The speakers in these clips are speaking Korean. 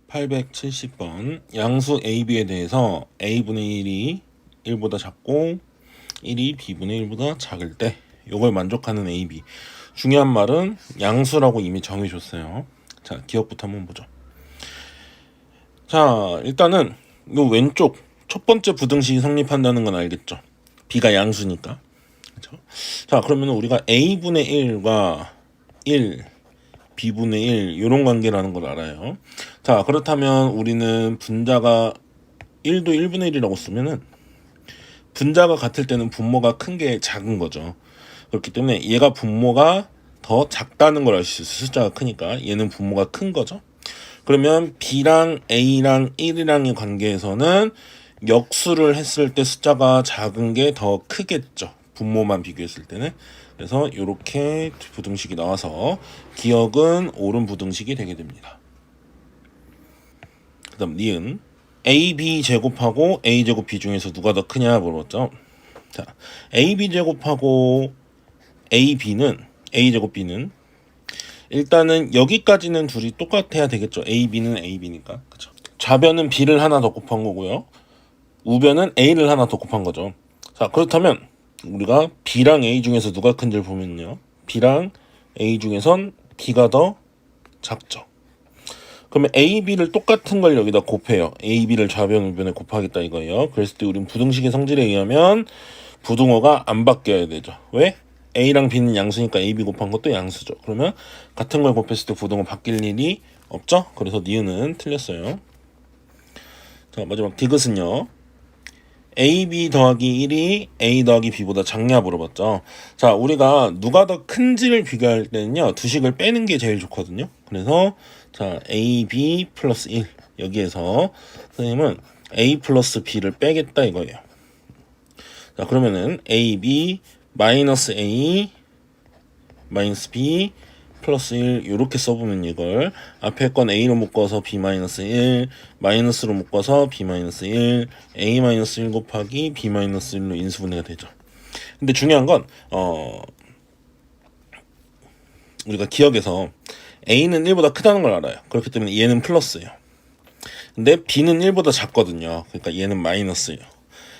870번 양수 AB에 대해서 A분의 1이 1보다 작고 1이 B분의 1보다 작을 때 이걸 만족하는 AB. 중요한 말은 양수라고 이미 정해줬어요. 자, 기억부터 한번 보죠. 자, 일단은 이 왼쪽 첫 번째 부등식이 성립한다는 건 알겠죠. B가 양수니까. 그렇죠? 자, 그러면 우리가 A분의 1과 1, B분의 1 이런 관계라는 걸 알아요. 자, 그렇다면 우리는 분자가 1도 1분의 1이라고 쓰면은 분자가 같을 때는 분모가 큰 게 작은 거죠. 그렇기 때문에 얘가 분모가 더 작다는 걸 알 수 있어요. 숫자가 크니까 얘는 분모가 큰 거죠. 그러면 B랑 A랑 1이랑의 관계에서는 역수를 했을 때 숫자가 작은 게 더 크겠죠. 분모만 비교했을 때는. 그래서 이렇게 부등식이 나와서 기억은 옳은 부등식이 되게 됩니다. 그 다음 니은 AB 제곱하고 A 제곱 B 중에서 누가 더 크냐 물어봤죠. 자, AB 제곱하고 AB는 A 제곱 B는 일단은 여기까지는 둘이 똑같아야 되겠죠. AB는 AB니까. 그렇죠. 좌변은 B를 하나 더 곱한 거고요. 우변은 A를 하나 더 곱한 거죠. 자, 그렇다면 우리가 B랑 A 중에서 누가 큰지를 보면요. B랑 A 중에선 B가 더 작죠. 그러면 A, B를 똑같은 걸 여기다 곱해요. A, B를 좌변, 우변에 곱하겠다 이거예요. 그랬을 때 우린 부등식의 성질에 의하면 부등호가 안 바뀌어야 되죠. 왜? A랑 B는 양수니까 A, B 곱한 것도 양수죠. 그러면 같은 걸 곱했을 때 부등호 바뀔 일이 없죠. 그래서 니은은 틀렸어요. 자, 마지막 디귿은요. AB 더하기 1이 A 더하기 B보다 작냐 물어봤죠. 자, 우리가 누가 더 큰지를 비교할 때는요. 두 식을 빼는 게 제일 좋거든요. 그래서 자, AB 플러스 1 여기에서 선생님은 A 플러스 B를 빼겠다 이거예요. 자, 그러면은 AB 마이너스 A 마이너스 B 플러스 1 이렇게 써보면 이걸 앞에 건 A로 묶어서 B 마이너스 1 마이너스로 묶어서 B 마이너스 1 A 마이너스 1 곱하기 B 마이너스 1로 인수분해가 되죠. 근데 중요한 건 우리가 기억에서 A는 1보다 크다는 걸 알아요. 그렇기 때문에 얘는 플러스예요. 근데 B는 1보다 작거든요. 그러니까 얘는 마이너스예요.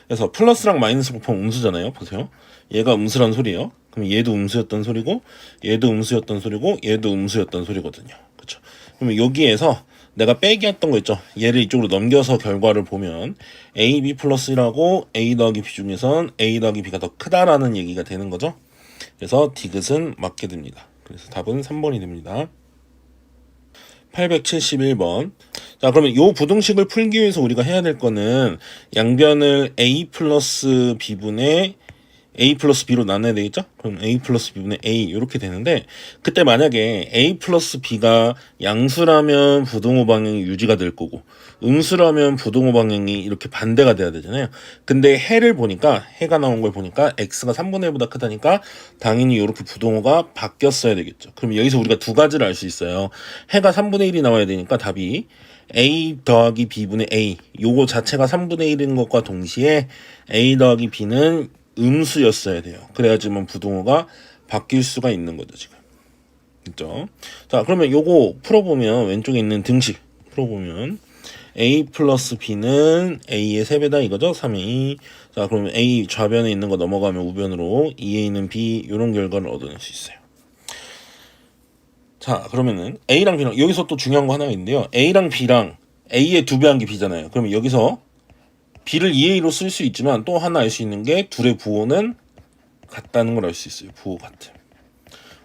그래서 플러스랑 마이너스 곱하면 음수잖아요. 보세요. 얘가 음수란 소리예요. 그럼 얘도 음수였던 소리고 얘도 음수였던 소리고 얘도 음수였던 소리거든요. 그렇죠? 그러면 여기에서 내가 빼기 했던 거 있죠. 얘를 이쪽으로 넘겨서 결과를 보면 A, B 플러스 1하고 A 더하기 B 중에선 A 더하기 B가 더 크다라는 얘기가 되는 거죠. 그래서 디귿은 맞게 됩니다. 그래서 답은 3번이 됩니다. 871번. 자, 그러면 요 부등식을 풀기 위해서 우리가 해야 될 거는 양변을 A 플러스 B분의 A 플러스 B로 나눠야 되겠죠? 그럼 A 플러스 B분의 A 이렇게 되는데 그때 만약에 A 플러스 B가 양수라면 부등호 방향이 유지가 될 거고 음수라면 부등호 방향이 이렇게 반대가 돼야 되잖아요. 근데 해를 보니까 해가 나온 걸 보니까 X가 3분의 1보다 크다니까 당연히 이렇게 부등호가 바뀌었어야 되겠죠. 그럼 여기서 우리가 두 가지를 알 수 있어요. 해가 3분의 1이 나와야 되니까 답이 A 더하기 B분의 A 요거 자체가 3분의 1인 것과 동시에 A 더하기 B는 음수였어야 돼요. 그래야지만 부등호가 바뀔 수가 있는 거죠, 지금. 그죠? 자, 그러면 요거 풀어보면 왼쪽에 있는 등식 풀어보면 A 플러스 B는 A의 3배다 이거죠? 3A. 자, 그러면 A 좌변에 있는 거 넘어가면 우변으로 2A는 B 이런 결과를 얻어낼 수 있어요. 자, 그러면은 A랑 B랑 여기서 또 중요한 거 하나가 있는데요. A랑 B랑 A의 2배 한 게 B잖아요. 그러면 여기서 B를 2A로 쓸 수 있지만 또 하나 알 수 있는 게 둘의 부호는 같다는 걸 알 수 있어요. 부호 같은.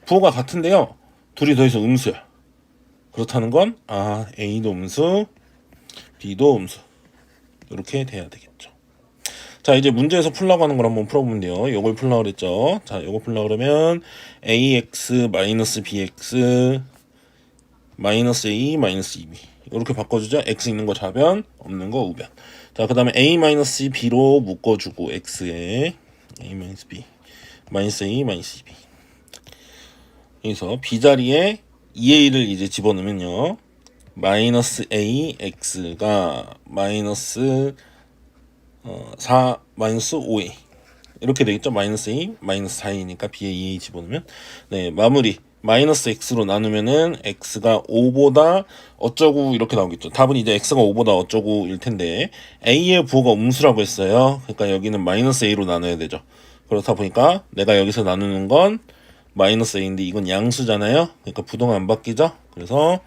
부호가 같은데요. 둘이 더해서 음수야. 그렇다는 건 A도 음수, B도 음수. 이렇게 돼야 되겠죠. 자, 이제 문제에서 풀라고 하는 걸 한번 풀어보면 돼요. 요걸 풀라고 그랬죠. 자, 요거 풀라고 그러면 AX 마이너스 BX 마이너스 A 마이너스 2B 이렇게 바꿔주죠. X 있는 거 좌변, 없는 거 우변. 자, 그 다음에 A 마이너스 B로 묶어주고 X에 A 마이너스 B 마이너스 A 마이너스 2B 여기서 B 자리에 2A를 이제 집어넣으면요. 마이너스 A X가 마이너스 4 마이너스 5A 이렇게 되겠죠. 마이너스 A 마이너스 4A니까 B에 2A 집어넣으면 네, 마무리 마이너스 x로 나누면은 x가 5보다 어쩌고 이렇게 나오겠죠. 답은 이제 x가 5보다 어쩌고 일 텐데 a의 부호가 음수라고 했어요. 그러니까 여기는 마이너스 a로 나눠야 되죠. 그렇다 보니까 내가 여기서 나누는 건 마이너스 a인데 이건 양수잖아요. 그러니까 부동은 안 바뀌죠. 그래서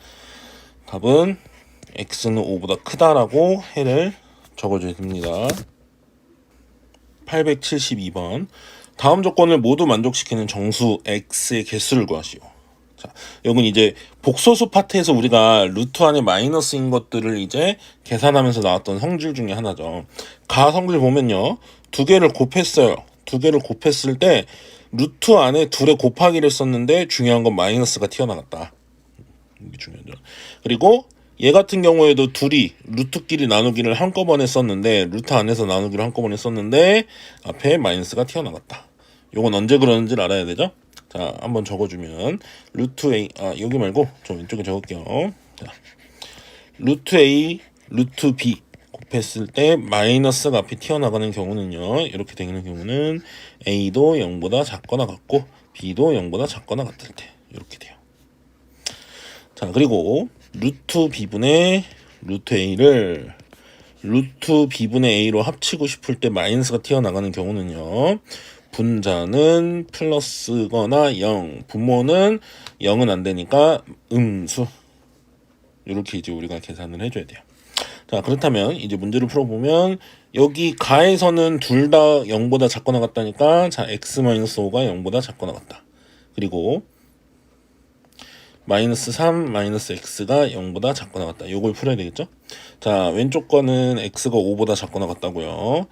답은 x는 5보다 크다라고 해를 적어줘야 됩니다. 872번. 다음 조건을 모두 만족시키는 정수 x의 개수를 구하시오. 자, 여긴 이제 복소수 파트에서 우리가 루트 안에 마이너스인 것들을 이제 계산하면서 나왔던 성질 중에 하나죠. 가 성질 보면요. 두 개를 곱했어요. 두 개를 곱했을 때 루트 안에 둘의 곱하기를 썼는데 중요한 건 마이너스가 튀어나갔다. 이게 중요하죠. 그리고 얘 같은 경우에도 둘이 루트끼리 나누기를 한꺼번에 썼는데 루트 안에서 나누기를 한꺼번에 썼는데 앞에 마이너스가 튀어나갔다. 요건 언제 그러는지를 알아야 되죠. 자, 한번 적어주면 루트 a 여기 말고 좀 왼쪽에 적을게요. 자, 루트 a 루트 b 곱했을 때 마이너스가 앞에 튀어나가는 경우는요. 이렇게 되는 경우는 a도 0보다 작거나 같고 b도 0보다 작거나 같을 때 이렇게 돼요. 자, 그리고 루트 b분의 루트 a를 루트 b분의 a로 합치고 싶을 때 마이너스가 튀어나가는 경우는요. 분자는 플러스거나 0, 분모는 0은 안 되니까 음수. 이렇게 이제 우리가 계산을 해줘야 돼요. 자, 그렇다면 이제 문제를 풀어보면 여기 가에서는 둘 다 0보다 작거나 같다니까 자, x-5가 0보다 작거나 같다. 그리고 마이너스 3, 마이너스 x가 0보다 작거나 같다. 요걸 풀어야 되겠죠? 자, 왼쪽 거는 x가 5보다 작거나 같다고요.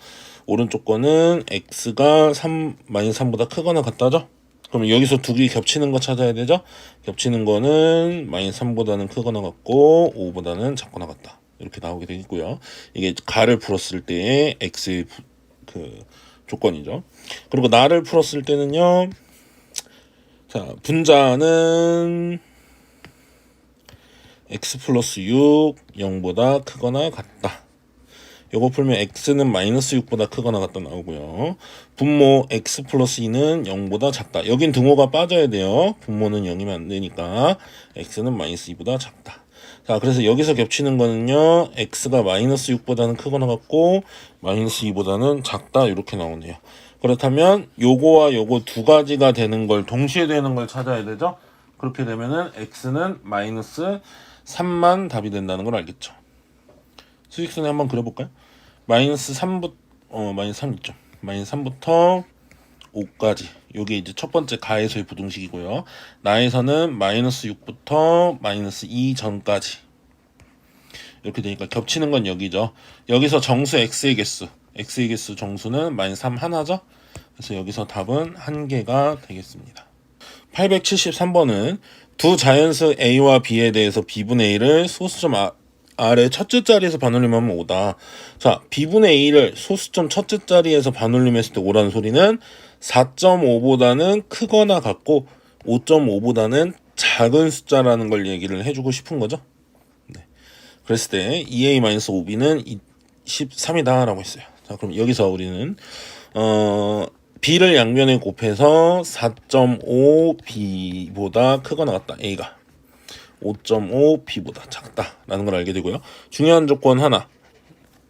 오른쪽 거는 x가 3, 마이너스 3보다 크거나 같다죠? 그럼 여기서 두 개 겹치는 거 찾아야 되죠? 겹치는 거는 마이너스 3보다는 크거나 같고 5보다는 작거나 같다. 이렇게 나오게 되겠고요. 이게 가를 풀었을 때의 x의 그 조건이죠. 그리고 나를 풀었을 때는요. 자, 분자는 x 플러스 6, 0보다 크거나 같다. 요거 풀면 x는 마이너스 6보다 크거나 같다 나오고요. 분모 x 플러스 2는 0보다 작다. 여긴 등호가 빠져야 돼요. 분모는 0이면 안 되니까 x는 마이너스 2보다 작다. 자, 그래서 여기서 겹치는 거는요. x가 마이너스 6보다는 크거나 같고 마이너스 2보다는 작다 이렇게 나오네요. 그렇다면 요거와 요거 두 가지가 되는 걸 동시에 되는 걸 찾아야 되죠. 그렇게 되면은 x는 마이너스 3만 답이 된다는 걸 알겠죠. 수직선에 한번 그려볼까요? 마이너스 3부터 마이너스 3 있죠. 마이너스 3부터 5까지. 요게 이제 첫 번째 가에서의 부등식이고요. 나에서는 마이너스 6부터 마이너스 2 전까지. 이렇게 되니까 겹치는 건 여기죠. 여기서 정수 x의 개수 정수는 마이너스 3 하나죠. 그래서 여기서 답은 1개가 되겠습니다. 873번은 두 자연수 a와 b에 대해서 b분의 a를 소수점 아래 첫째 자리에서 반올림하면 5다. 자, b분의 a를 소수점 첫째 자리에서 반올림했을 때 5라는 소리는 4.5보다는 크거나 같고 5.5보다는 작은 숫자라는 걸 얘기를 해주고 싶은 거죠. 네. 그랬을 때 2a-5b는 23이다 라고 했어요. 자, 그럼 여기서 우리는 b를 양면에 곱해서 4.5b보다 크거나 같다. a가 5.5b보다 작다라는 걸 알게 되고요. 중요한 조건 하나.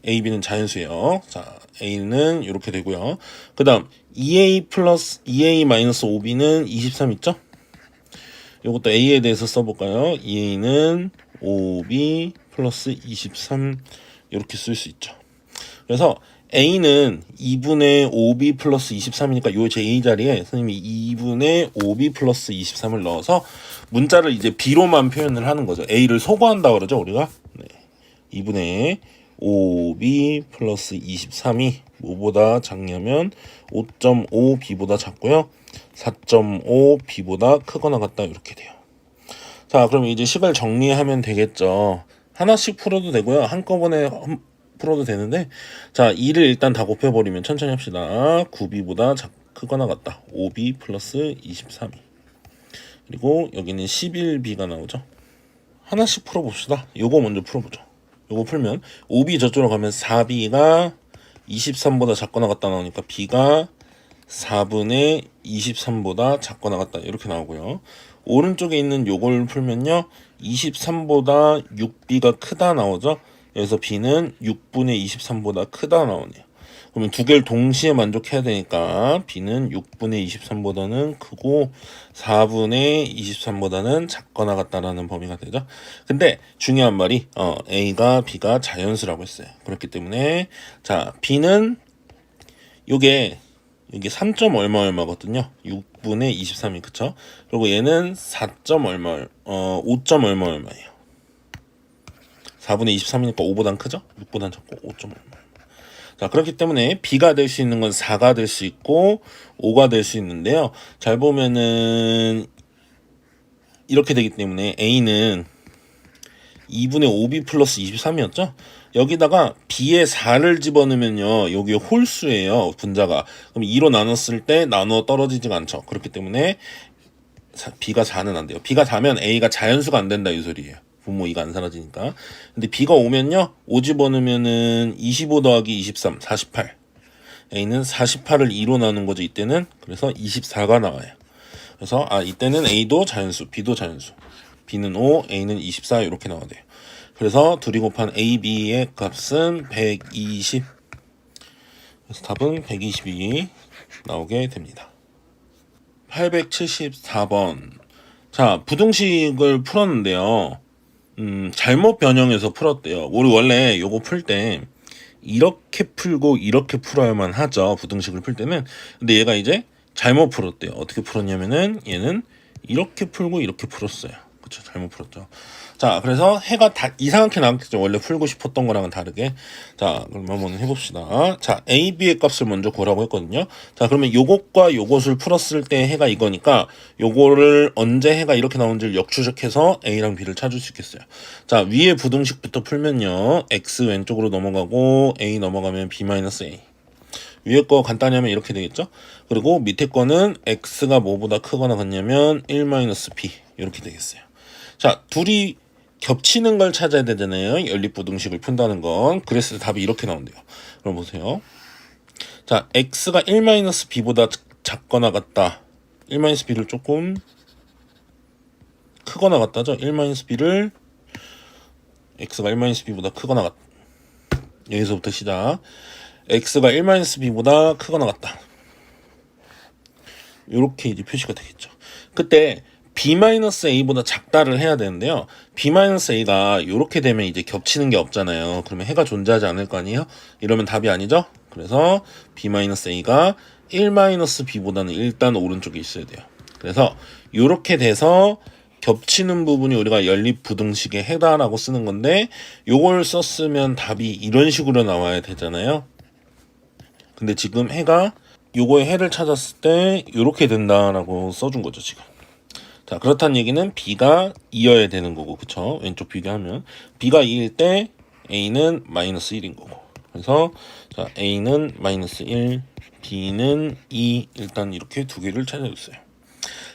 a, b는 자연수예요. 자, a는 이렇게 되고요. 그 다음 2a 플러스 2a-5b는 23 있죠? 이것도 a에 대해서 써볼까요? 2a는 5b 플러스 23 이렇게 쓸 수 있죠. 그래서 a는 2분의 5b 플러스 23이니까 요 제 a 자리에 선생님이 2분의 5b 플러스 23을 넣어서 문자를 이제 b로만 표현을 하는 거죠. a를 소거한다 그러죠 우리가. 네. 2분의 5b 플러스 23이 뭐보다 작냐면 5.5b보다 작고요. 4.5b보다 크거나 같다 이렇게 돼요. 자, 그럼 이제 식을 정리하면 되겠죠. 하나씩 풀어도 되고요. 한꺼번에 풀어도 되는데, 자, 2를 일단 다 곱해버리면 천천히 합시다. 9b보다 크거나 같다. 5b 플러스 23이. 그리고 여기는 11b가 나오죠. 하나씩 풀어봅시다. 요거 먼저 풀어보죠. 요거 풀면 5b 저쪽으로 가면 4b가 23보다 작거나 같다 나오니까 b가 4분의 23보다 작거나 같다 이렇게 나오고요. 오른쪽에 있는 요걸 풀면요 23보다 6b가 크다 나오죠. 그래서 b는 6분의 23보다 크다 나오네요. 그러면 두 개를 동시에 만족해야 되니까 b는 6분의 23보다는 크고 4분의 23보다는 작거나 같다라는 범위가 되죠. 근데 중요한 말이 a가 b가 자연수라고 했어요. 그렇기 때문에 자 b는 요게 이게 3. 얼마 얼마거든요. 6분의 23이 그쵸? 그리고 얘는 4. 얼마 5. 얼마 얼마예요. 4분의 23이니까 5보단 크죠? 6보단 작고 5. 얼마. 자, 그렇기 때문에 b가 될 수 있는 건 4가 될 수 있고 5가 될 수 있는데요. 잘 보면은 이렇게 되기 때문에 a는 2분의 5b 플러스 23이었죠? 여기다가 b에 4를 집어넣으면요 여기 홀수예요. 분자가. 그럼 2로 나눴을 때 나누어 떨어지지가 않죠. 그렇기 때문에 b가 4는 안 돼요. b가 4면 a가 자연수가 안 된다 이 소리예요. 분모 2가 안 사라지니까. 근데 b가 5면요 5 집어넣으면은 25 더하기 23 48. a는 48을 2로 나눈 거죠 이때는. 그래서 24가 나와요. 그래서 이때는 a도 자연수 b도 자연수. b는 5 a는 24 이렇게 나와야 돼요. 그래서 둘이 곱한 a, b의 값은 120. 그래서 답은 122 나오게 됩니다. 874번. 자, 부등식을 풀었는데요. 잘못 변형해서 풀었대요. 우리 원래 요거 풀 때 이렇게 풀고 이렇게 풀어야만 하죠. 부등식을 풀 때는. 근데 얘가 이제 잘못 풀었대요. 어떻게 풀었냐면은 얘는 이렇게 풀고 이렇게 풀었어요. 그쵸? 잘못 풀었죠. 자, 그래서 해가 다 이상하게 나왔겠죠. 원래 풀고 싶었던 거랑은 다르게. 자, 그럼 한번 해봅시다. 자, a, b의 값을 먼저 구하라고 했거든요. 자, 그러면 요것과 요것을 풀었을 때 해가 이거니까 요거를 언제 해가 이렇게 나온지를 역추적해서 a랑 b를 찾을 수 있겠어요. 자, 위에 부등식부터 풀면요. x 왼쪽으로 넘어가고 a 넘어가면 b-a. 위에 거 간단히 하면 이렇게 되겠죠. 그리고 밑에 거는 x가 뭐보다 크거나 같냐면 1-b 이렇게 되겠어요. 자, 둘이 겹치는 걸 찾아야 되잖아요. 연립부등식을 푼다는 건. 그랬을 때 답이 이렇게 나온대요. 그럼 보세요. 자, x가 1-b보다 작거나 같다. 1-b를 조금 크거나 같다죠. 1-b를 x가 1-b보다 크거나 같다. 여기서부터 시작. x가 1-b보다 크거나 같다. 이렇게 이제 표시가 되겠죠. 그때 b-a보다 작다를 해야 되는데요. b-a가 이렇게 되면 이제 겹치는 게 없잖아요. 그러면 해가 존재하지 않을 거 아니에요? 이러면 답이 아니죠? 그래서 b-a가 1-b보다는 일단 오른쪽에 있어야 돼요. 그래서 이렇게 돼서 겹치는 부분이 우리가 연립부등식의 해다라고 쓰는 건데 요걸 썼으면 답이 이런 식으로 나와야 되잖아요. 근데 지금 해가 요거의 해를 찾았을 때 이렇게 된다라고 써준 거죠 지금. 자, 그렇다는 얘기는 b가 2여야 되는 거고, 그쵸? 왼쪽 비교하면 b가 2일 때 a는 -1인 거고. 그래서 자, a는 -1, b는 2. 일단 이렇게 두 개를 찾아줬어요.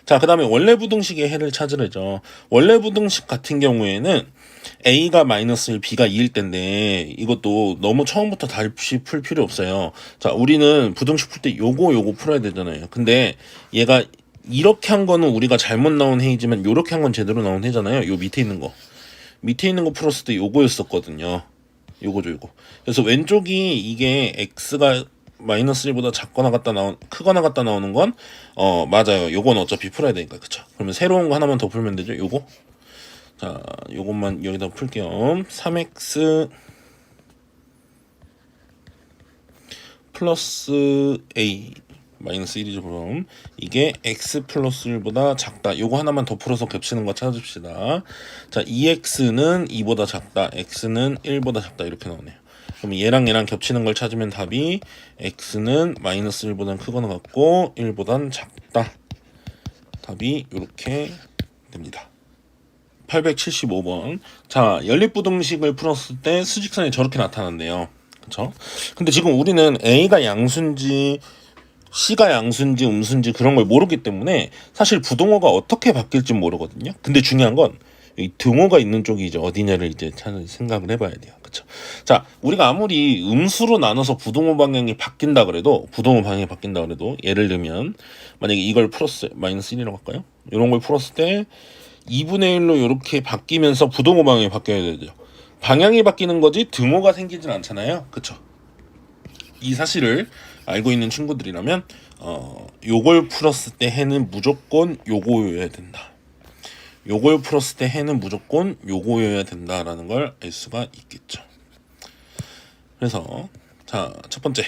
자, 그 다음에 원래 부등식의 해를 찾으래죠. 원래 부등식 같은 경우에는 a가 -1, b가 2일 때인데 이것도 너무 처음부터 다시 풀 필요 없어요. 자, 우리는 부등식 풀 때 요거 풀어야 되잖아요. 근데 얘가 이렇게 한 거는 우리가 잘못 나온 해이지만 요렇게 한 건 제대로 나온 해잖아요. 요 밑에 있는 거 풀었을 때 요거였었거든요. 요거죠, 요거. 그래서 왼쪽이 이게 x가 -1보다 작거나 같다 크거나 같다 나오는 건 맞아요. 요건 어차피 풀어야 되니까. 그쵸? 그러면 새로운 거 하나만 더 풀면 되죠. 요거. 자, 요것만 여기다 풀게요. 3x 플러스 a -1이죠. 그럼 이게 x 플러스 1보다 작다. 요거 하나만 더 풀어서 겹치는 거 찾읍시다. 자, 2x는 2보다 작다. x는 1보다 작다. 이렇게 나오네요. 그럼 얘랑 겹치는 걸 찾으면 답이 x는 -1보다는 크거나 같고 1보다는 작다. 답이 이렇게 됩니다. 875번. 자, 연립부등식을 풀었을 때 수직선이 저렇게 나타난대요. 그쵸? 근데 지금 우리는 a가 양수인지 C가 양수인지 음수인지 그런 걸 모르기 때문에 사실 부동어가 어떻게 바뀔지 모르거든요. 근데 중요한 건 이 등호가 있는 쪽이 이제 어디냐를 이제 생각을 해봐야 돼요. 그쵸? 자, 우리가 아무리 음수로 나눠서 부등호 방향이 바뀐다 그래도, 부등호 방향이 바뀐다 그래도, 예를 들면, 만약에 이걸 플러스, 마이너스 1이라고 할까요? 이런 걸 풀었을 때, 2분의 1로 이렇게 바뀌면서 부등호 방향이 바뀌어야 되죠. 방향이 바뀌는 거지, 등호가 생기진 않잖아요. 그쵸? 이 사실을 알고 있는 친구들이라면, 요걸 풀었을 때 해는 무조건 요거여야 된다. 요걸 풀었을 때 해는 무조건 요거여야 된다라는 걸 알 수가 있겠죠. 그래서 자, 첫 번째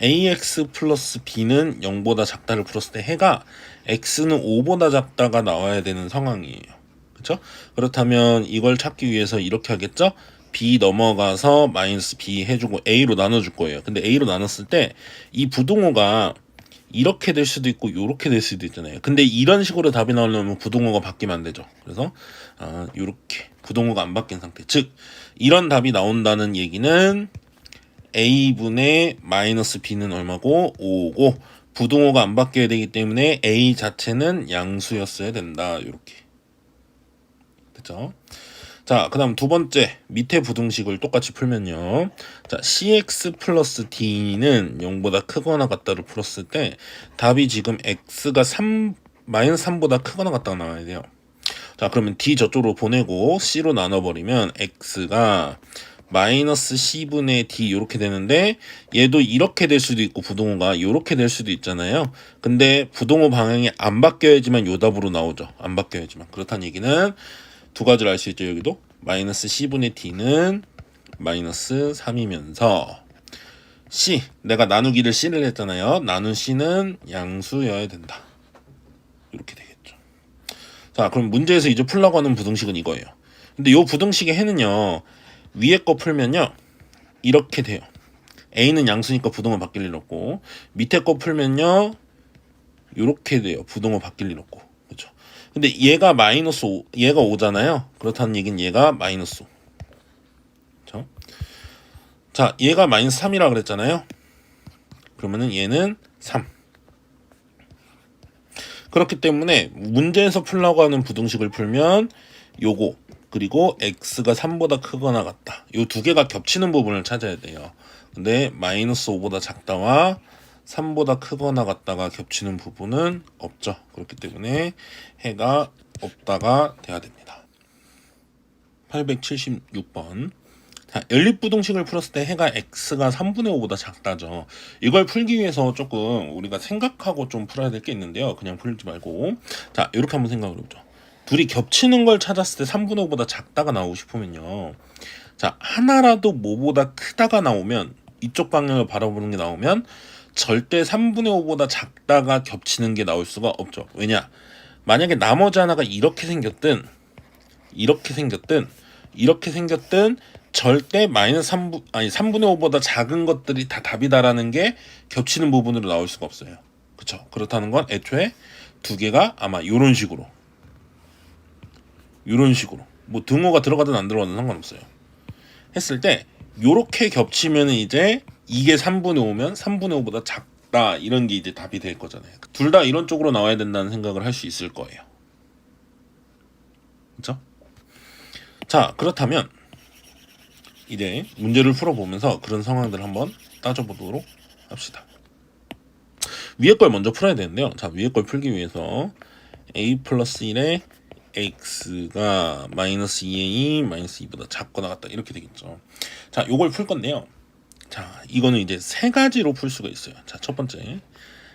ax 플러스 b는 0보다 작다를 풀었을 때 해가 x는 5보다 작다가 나와야 되는 상황이에요. 그렇죠? 그렇다면 이걸 찾기 위해서 이렇게 하겠죠? b 넘어가서 마이너스 b 해주고 a로 나눠줄 거예요. 근데 a로 나눴을 때 이 부등호가 이렇게 될 수도 있고 이렇게 될 수도 있잖아요. 근데 이런 식으로 답이 나오려면 부등호가 바뀌면 안 되죠. 그래서 이렇게 부등호가 안 바뀐 상태, 즉 이런 답이 나온다는 얘기는 a분의 마이너스 b는 얼마고 5고 부등호가 안 바뀌어야 되기 때문에 a 자체는 양수였어야 된다. 이렇게 됐죠? 자, 그 다음 두 번째 밑에 부등식을 똑같이 풀면요. 자, cx 플러스 d는 0보다 크거나 같다를 풀었을 때 답이 지금 x가 마이너스 3보다 크거나 같다가 나와야 돼요. 자, 그러면 d 저쪽으로 보내고 c로 나눠버리면 x가 마이너스 c분의 d 이렇게 되는데 얘도 이렇게 될 수도 있고 부등호가 이렇게 될 수도 있잖아요. 근데 부등호 방향이 안 바뀌어야지만 요 답으로 나오죠. 안 바뀌어야지만. 그렇다는 얘기는 두 가지를 알 수 있죠. 여기도 마이너스 c분의 d는 마이너스 3이면서 c, 내가 나누기를 c를 했잖아요. 나눈 c는 양수여야 된다. 이렇게 되겠죠. 자, 그럼 문제에서 이제 풀라고 하는 부등식은 이거예요. 근데 이 부등식의 해는요, 위에 거 풀면요 이렇게 돼요. a는 양수니까 부등호 바뀔 일 없고, 밑에 거 풀면요 이렇게 돼요. 부등호 바뀔 일 없고. 그렇죠? 근데 얘가 마이너스 5, 얘가 5잖아요. 그렇다는 얘기는 얘가 마이너스 5. 그렇죠? 자, 얘가 마이너스 3이라 그랬잖아요. 그러면은 얘는 3. 그렇기 때문에 문제에서 풀라고 하는 부등식을 풀면 요거 그리고 x가 3보다 크거나 같다. 요 두 개가 겹치는 부분을 찾아야 돼요. 근데 마이너스 5보다 작다와 3보다 크거나 같다가 겹치는 부분은 없죠. 그렇기 때문에 해가 없다가 돼야 됩니다. 876번. 자, 연립부등식을 풀었을 때 해가 x가 3분의 5보다 작다죠. 이걸 풀기 위해서 조금 우리가 생각하고 좀 풀어야 될 게 있는데요. 그냥 풀지 말고. 자, 이렇게 한번 생각을 해보죠. 둘이 겹치는 걸 찾았을 때 3분의 5보다 작다가 나오고 싶으면요. 자, 하나라도 뭐보다 크다가 나오면, 이쪽 방향을 바라보는 게 나오면 절대 3분의 5보다 작다가 겹치는 게 나올 수가 없죠. 왜냐? 만약에 나머지 하나가 이렇게 생겼든 절대 마이너스 3분의 5보다 작은 것들이 다 답이다라는 게 겹치는 부분으로 나올 수가 없어요. 그쵸? 그렇다는 건 애초에 두 개가 아마 요런 식으로 뭐 등호가 들어가든 안 들어가든 상관없어요. 했을 때 요렇게 겹치면 이제 이게 3분의 5면 3분의 5보다 작다 이런 게 이제 답이 될 거잖아요. 둘 다 이런 쪽으로 나와야 된다는 생각을 할 수 있을 거예요. 그쵸? 자, 그렇다면 이제 문제를 풀어보면서 그런 상황들을 한번 따져보도록 합시다. 위에 걸 먼저 풀어야 되는데요. 자, 위에 걸 풀기 위해서 a 플러스 1에 x가 마이너스 2a 마이너스 2보다 작거나 같다 이렇게 되겠죠. 자, 요걸 풀 건데요. 자, 이거는 이제 세 가지로 풀 수가 있어요. 자, 첫 번째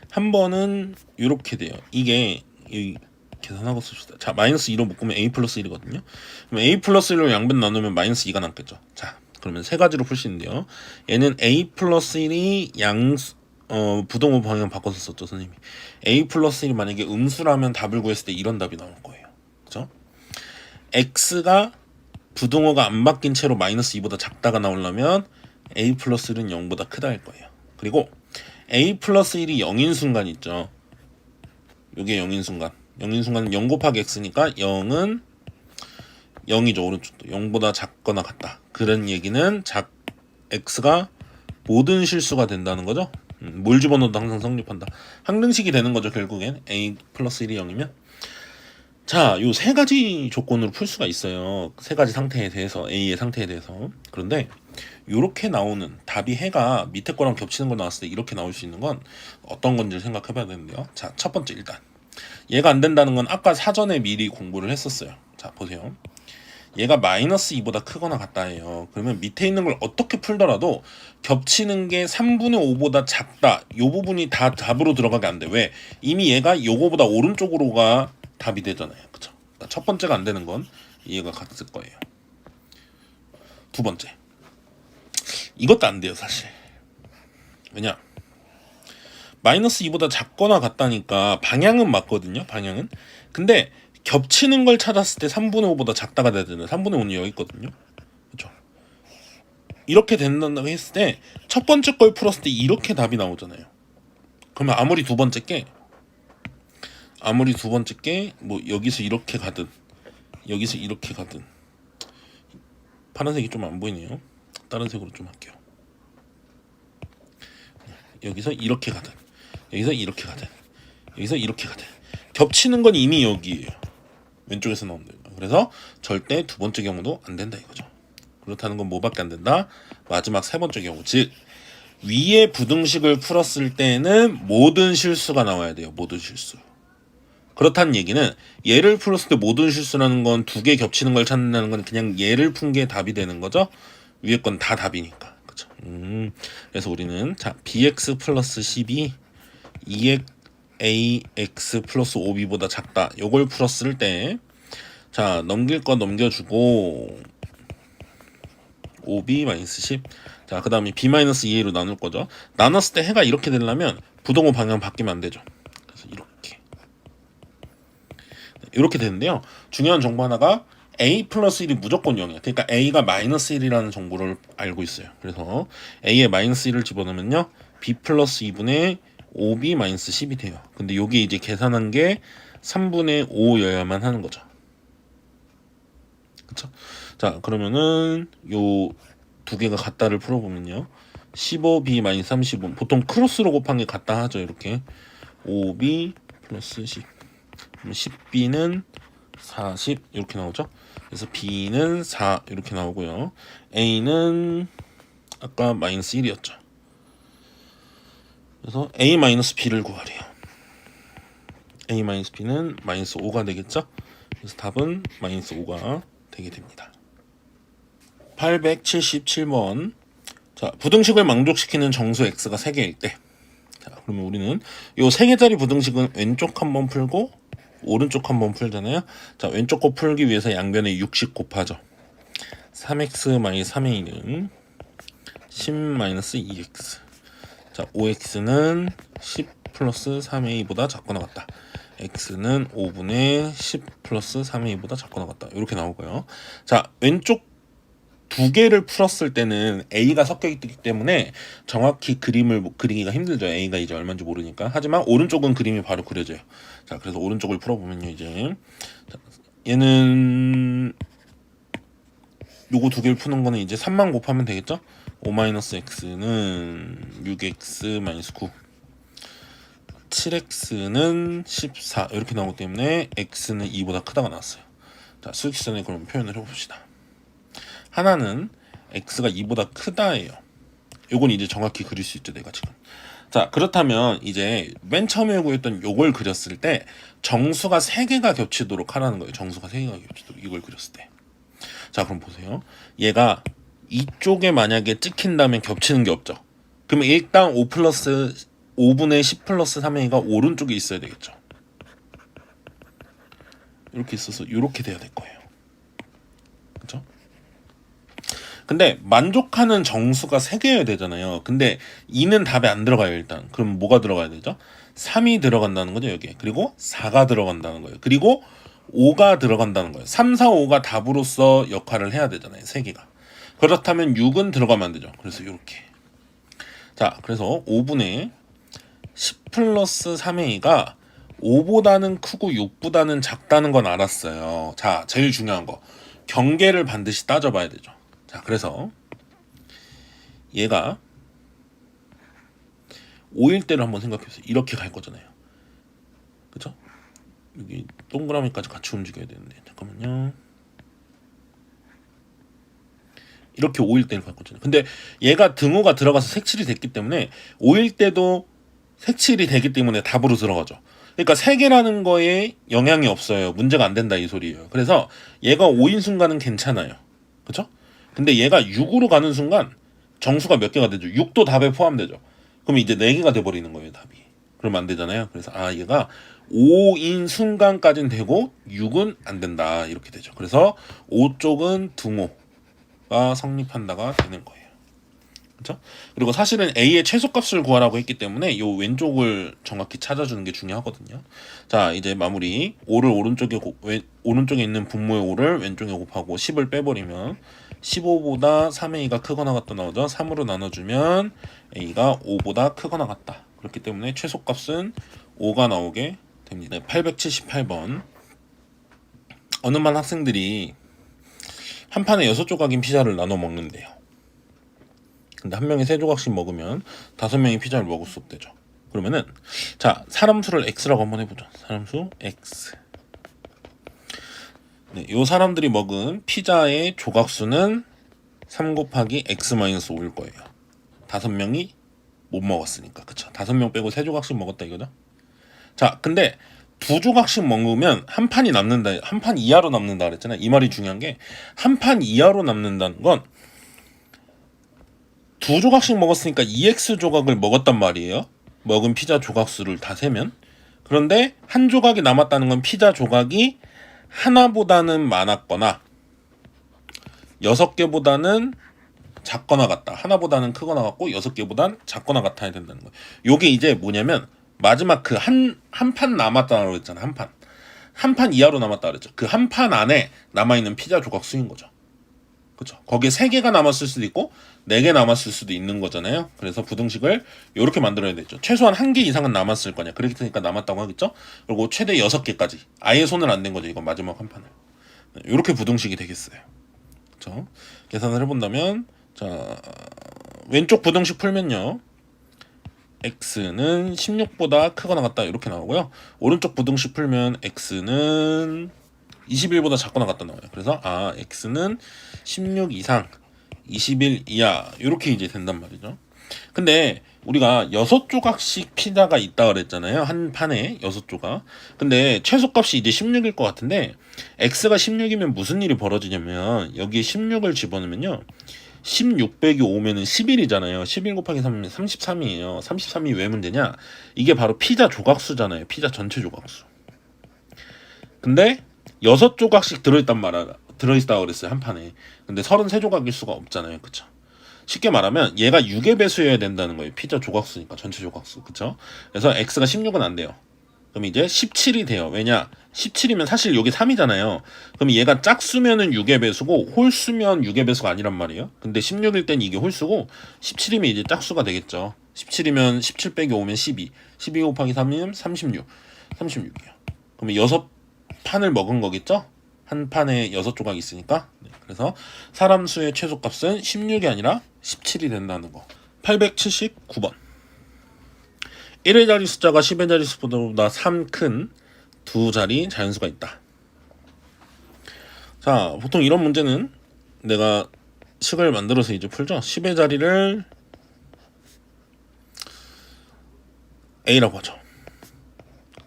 한 번은 이렇게 돼요. 이게 여기 계산하고 씁시다. 자, 마이너스 2로 묶으면 a 플러스 1이거든요. 그럼 a 플러스 1로 양변 나누면 마이너스 2가 남겠죠. 자, 그러면 세 가지로 풀 수 있는데요. 얘는 a 플러스 1이 부등호 방향 바꿔서 썼죠, 선생님이. a 플러스 1이 만약에 음수라면 답을 구했을 때 이런 답이 나올 거예요. 그죠? x가 부등호가 안 바뀐 채로 마이너스 2보다 작다가 나오려면 a 플러스 1은 0보다 크다 할 거예요. 그리고 a 플러스 1이 0인 순간 있죠. 요게 0인 순간. 0인 순간은 0 곱하기 x니까 0은 0이죠. 오른쪽도 0보다 작거나 같다. 그런 얘기는 x가 모든 실수가 된다는 거죠. 뭘 집어넣어도 항상 성립한다. 항등식이 되는 거죠. 결국엔 a 플러스 1이 0이면. 자, 요 세 가지 조건으로 풀 수가 있어요. 세 가지 상태에 대해서, A의 상태에 대해서. 그런데 요렇게 나오는 답이 해가 밑에 거랑 겹치는 거 나왔을 때 이렇게 나올 수 있는 건 어떤 건지 생각해 봐야 되는데요. 자, 첫 번째 일단 얘가 안 된다는 건 아까 사전에 미리 공부를 했었어요. 자, 보세요. 얘가 마이너스 2보다 크거나 같다예요. 그러면 밑에 있는 걸 어떻게 풀더라도 겹치는 게 3분의 5보다 작다. 요 부분이 다 답으로 들어가게 안 돼. 왜? 이미 얘가 요거보다 오른쪽으로가 답이 되잖아요. 그쵸? 그러니까 첫 번째가 안 되는 건 이해가 갔을 거예요. 두 번째. 이것도 안 돼요, 사실. 왜냐? 마이너스 2보다 작거나 같다니까 방향은 맞거든요. 방향은. 근데 겹치는 걸 찾았을 때 3분의 5보다 작다가 돼야 되는 3분의 5는 여기 있거든요. 그렇죠? 이렇게 된다고 했을 때 첫 번째 걸 풀었을 때 이렇게 답이 나오잖아요. 그러면 아무리 두 번째 게 뭐 여기서 이렇게 가든 여기서 이렇게 가든 파란색이 좀 안 보이네요. 다른 색으로 좀 할게요. 여기서 이렇게 가든 여기서 이렇게 가든 여기서 이렇게 가든 겹치는 건 이미 여기예요. 왼쪽에서 나온다. 그래서 절대 두 번째 경우도 안 된다 이거죠. 그렇다는 건 뭐밖에 안 된다? 마지막 세 번째 경우, 즉 위에 부등식을 풀었을 때는 모든 실수가 나와야 돼요. 모든 실수. 그렇다는 얘기는 얘를 풀었을 때 모든 실수라는 건 두 개 겹치는 걸 찾는다는 건 그냥 얘를 푼 게 답이 되는 거죠. 위에 건 다 답이니까. 그렇죠. 그래서 우리는 자 bx 플러스 12 2ax 플러스 5b보다 작다. 요걸 풀었을 때 자 넘길 거 넘겨주고 5b 마이너스 10. 자 그 다음에 b 마이너스 2a로 나눌 거죠. 나눴을 때 해가 이렇게 되려면 부동호 방향 바뀌면 안 되죠. 그래서 이렇게 되는데요. 중요한 정보 하나가 a 플러스 1이 무조건 0이야. 그러니까 a가 마이너스 1이라는 정보를 알고 있어요. 그래서 a에 마이너스 1을 집어넣으면요. b 플러스 2분의 5b 마이너스 10이 돼요. 근데 여기 이제 계산한 게 3분의 5여야만 하는 거죠. 그쵸? 자 그러면은 요 두 개가 같다를 풀어보면요. 15b 마이너스 30은 보통 크로스로 곱한 게 같다 하죠. 이렇게 5b 플러스 10 10b는 40 이렇게 나오죠. 그래서 b는 4 이렇게 나오고요. a는 아까 마이너스 1이었죠. 그래서 a 마이너스 b를 구하래요. a 마이너스 b는 마이너스 5가 되겠죠. 그래서 답은 마이너스 5가 되게 됩니다. 877번. 자, 부등식을 만족시키는 정수 x가 3개일 때. 자, 그러면 우리는 요 3개짜리 부등식은 왼쪽 한번 풀고 오른쪽 한번 풀잖아요. 자, 왼쪽 거 풀기 위해서 양변에 60 곱하죠. 3x-3a는 10-2x. 자, 5x는 10 플러스 3a보다 작거나 같다. x는 5분의 10 플러스 3a보다 작거나 같다. 이렇게 나오고요. 자, 왼쪽 두 개를 풀었을 때는 A가 섞여 있기 때문에 정확히 그림을 그리기가 힘들죠. A가 이제 얼마인지 모르니까. 하지만 오른쪽은 그림이 바로 그려져요. 자, 그래서 오른쪽을 풀어보면요, 이제 자, 얘는 요거 두 개를 푸는 거는 이제 3만 곱하면 되겠죠? 5-x는 6x-9 7x는 14 이렇게 나오기 때문에 x는 2보다 크다가 나왔어요. 자, 수직선에 그럼 표현을 해봅시다. 하나는 x가 2보다 크다예요. 요건 이제 정확히 그릴 수 있죠, 내가 지금. 자, 그렇다면 이제 맨 처음에 구했던 요걸 그렸을 때 정수가 3개가 겹치도록 하라는 거예요. 정수가 3개가 겹치도록 이걸 그렸을 때. 자, 그럼 보세요. 얘가 이쪽에 만약에 찍힌다면 겹치는 게 없죠. 그러면 일단 5 플러스 5분의 10 플러스 3a가 오른쪽에 있어야 되겠죠. 이렇게 있어서 이렇게 돼야 될 거예요. 그렇죠? 근데 만족하는 정수가 3개여야 되잖아요. 근데 2는 답에 안 들어가요, 일단. 그럼 뭐가 들어가야 되죠? 3이 들어간다는 거죠, 여기에. 그리고 4가 들어간다는 거예요. 그리고 5가 들어간다는 거예요. 3, 4, 5가 답으로서 역할을 해야 되잖아요, 3개가. 그렇다면 6은 들어가면 안 되죠. 그래서 이렇게. 자, 그래서 5분의 10 플러스 3a가 5보다는 크고 6보다는 작다는 건 알았어요. 자, 제일 중요한 거. 경계를 반드시 따져봐야 되죠. 자, 그래서 얘가 5일 때를 한번 생각해보세요. 이렇게 갈 거잖아요. 그쵸? 여기 동그라미까지 같이 움직여야 되는데 잠깐만요. 이렇게 5일 때를 갔거든요. 근데 얘가 등호가 들어가서 색칠이 됐기 때문에 5일 때도 색칠이 되기 때문에 답으로 들어가죠. 그러니까 3개라는 거에 영향이 없어요. 문제가 안 된다 이 소리예요. 그래서 얘가 5인 순간은 괜찮아요. 그렇죠? 근데 얘가 6으로 가는 순간 정수가 몇 개가 되죠? 6도 답에 포함되죠. 그럼 이제 4개가 돼버리는 거예요 답이. 그러면 안 되잖아요. 그래서 얘가 5인 순간까지는 되고 6은 안 된다 이렇게 되죠. 그래서 5 쪽은 등호가 성립한다가 되는 거예요. 그렇죠? 그리고 사실은 A의 최소값을 구하라고 했기 때문에 요 왼쪽을 정확히 찾아주는 게 중요하거든요. 자, 이제 마무리. 5를 오른쪽에 있는 분모의 5를 왼쪽에 곱하고 10을 빼버리면 15보다 3A가 크거나 같다 나오죠. 3으로 나눠주면 A가 5보다 크거나 같다. 그렇기 때문에 최소값은 5가 나오게 됩니다. 878번. 어느 반 학생들이 한 판에 6조각인 피자를 나눠 먹는데요. 근데 한 명이 3조각씩 먹으면 5명이 피자를 먹을 수 없대죠. 그러면은 자, 사람 수를 x라고 한번 해보죠. 사람 수 x. 네, 요 사람들이 먹은 피자의 조각수는 3 곱하기 x-5일 거예요. 5명이 못 먹었으니까. 그쵸? 5명 빼고 3조각씩 먹었다 이거죠. 자, 근데 2조각씩 먹으면 한 판이 남는다. 한 판 이하로 남는다 그랬잖아요. 이 말이 중요한 게 한 판 이하로 남는다는 건 2조각씩 먹었으니까 2x 조각을 먹었단 말이에요. 먹은 피자 조각수를 다 세면. 그런데 한 조각이 남았다는 건 피자 조각이 하나보다는 많았거나 6개보다는 작거나 같다. 하나보다는 크거나 같고 6개보다는 작거나 같아야 된다는 거예요. 요게 이제 뭐냐면 마지막 그 한 판 남았다고 그랬잖아. 한 판 이하로 남았다 그랬죠. 그 한 판 안에 남아있는 피자 조각 수인 거죠. 그렇죠. 거기에 3개가 남았을 수도 있고 4개 남았을 수도 있는 거잖아요. 그래서 부등식을 이렇게 만들어야 되죠. 최소한 1개 이상은 남았을 거냐. 그렇게 남았다고 하겠죠. 그리고 최대 6개까지. 아예 손을 안 댄 거죠. 이건 마지막 한 판을. 이렇게 부등식이 되겠어요. 그렇죠. 계산을 해본다면 자, 왼쪽 부등식 풀면요. x는 16보다 크거나 같다 이렇게 나오고요. 오른쪽 부등식 풀면 x는 21보다 작거나 같다 나와요. 그래서 x는 16 이상 21 이하 이렇게 이제 된단 말이죠. 근데 우리가 6조각씩 피자가 있다 그랬잖아요. 한 판에 6조각. 근데 최소값이 이제 16일 것 같은데 x가 16이면 무슨 일이 벌어지냐면 여기에 16을 집어넣으면요. 16 빼기 5면은 11이잖아요. 11 곱하기 3이면 33이에요. 33이 왜 문제냐? 이게 바로 피자 조각수잖아요. 피자 전체 조각수. 근데 6조각씩 들어있다고 그랬어요. 한 판에. 근데 33조각일 수가 없잖아요. 그쵸? 쉽게 말하면 얘가 6의 배수여야 된다는 거예요. 피자 조각수니까 전체 조각수. 그쵸? 그래서 x가 16은 안 돼요. 그럼 이제 17이 돼요. 왜냐? 17이면 사실 여기 3이잖아요. 그럼 얘가 짝수면은 6의 배수고 홀수면 6의 배수가 아니란 말이에요. 근데 16일 땐 이게 홀수고 17이면 이제 짝수가 되겠죠. 17이면 17 빼기 5면 12. 12 곱하기 3이면 36. 36이요. 그러면 6판을 먹은 거겠죠? 한 판에 6조각 있으니까. 네, 그래서 사람 수의 최소값은 16이 아니라 17이 된다는 거. 879번. 1의 자리 숫자가 10의 자리 숫자보다 3 큰 두 자리 자연수가 있다. 자, 보통 이런 문제는 내가 식을 만들어서 이제 풀죠. 10의 자리를 A라고 하죠.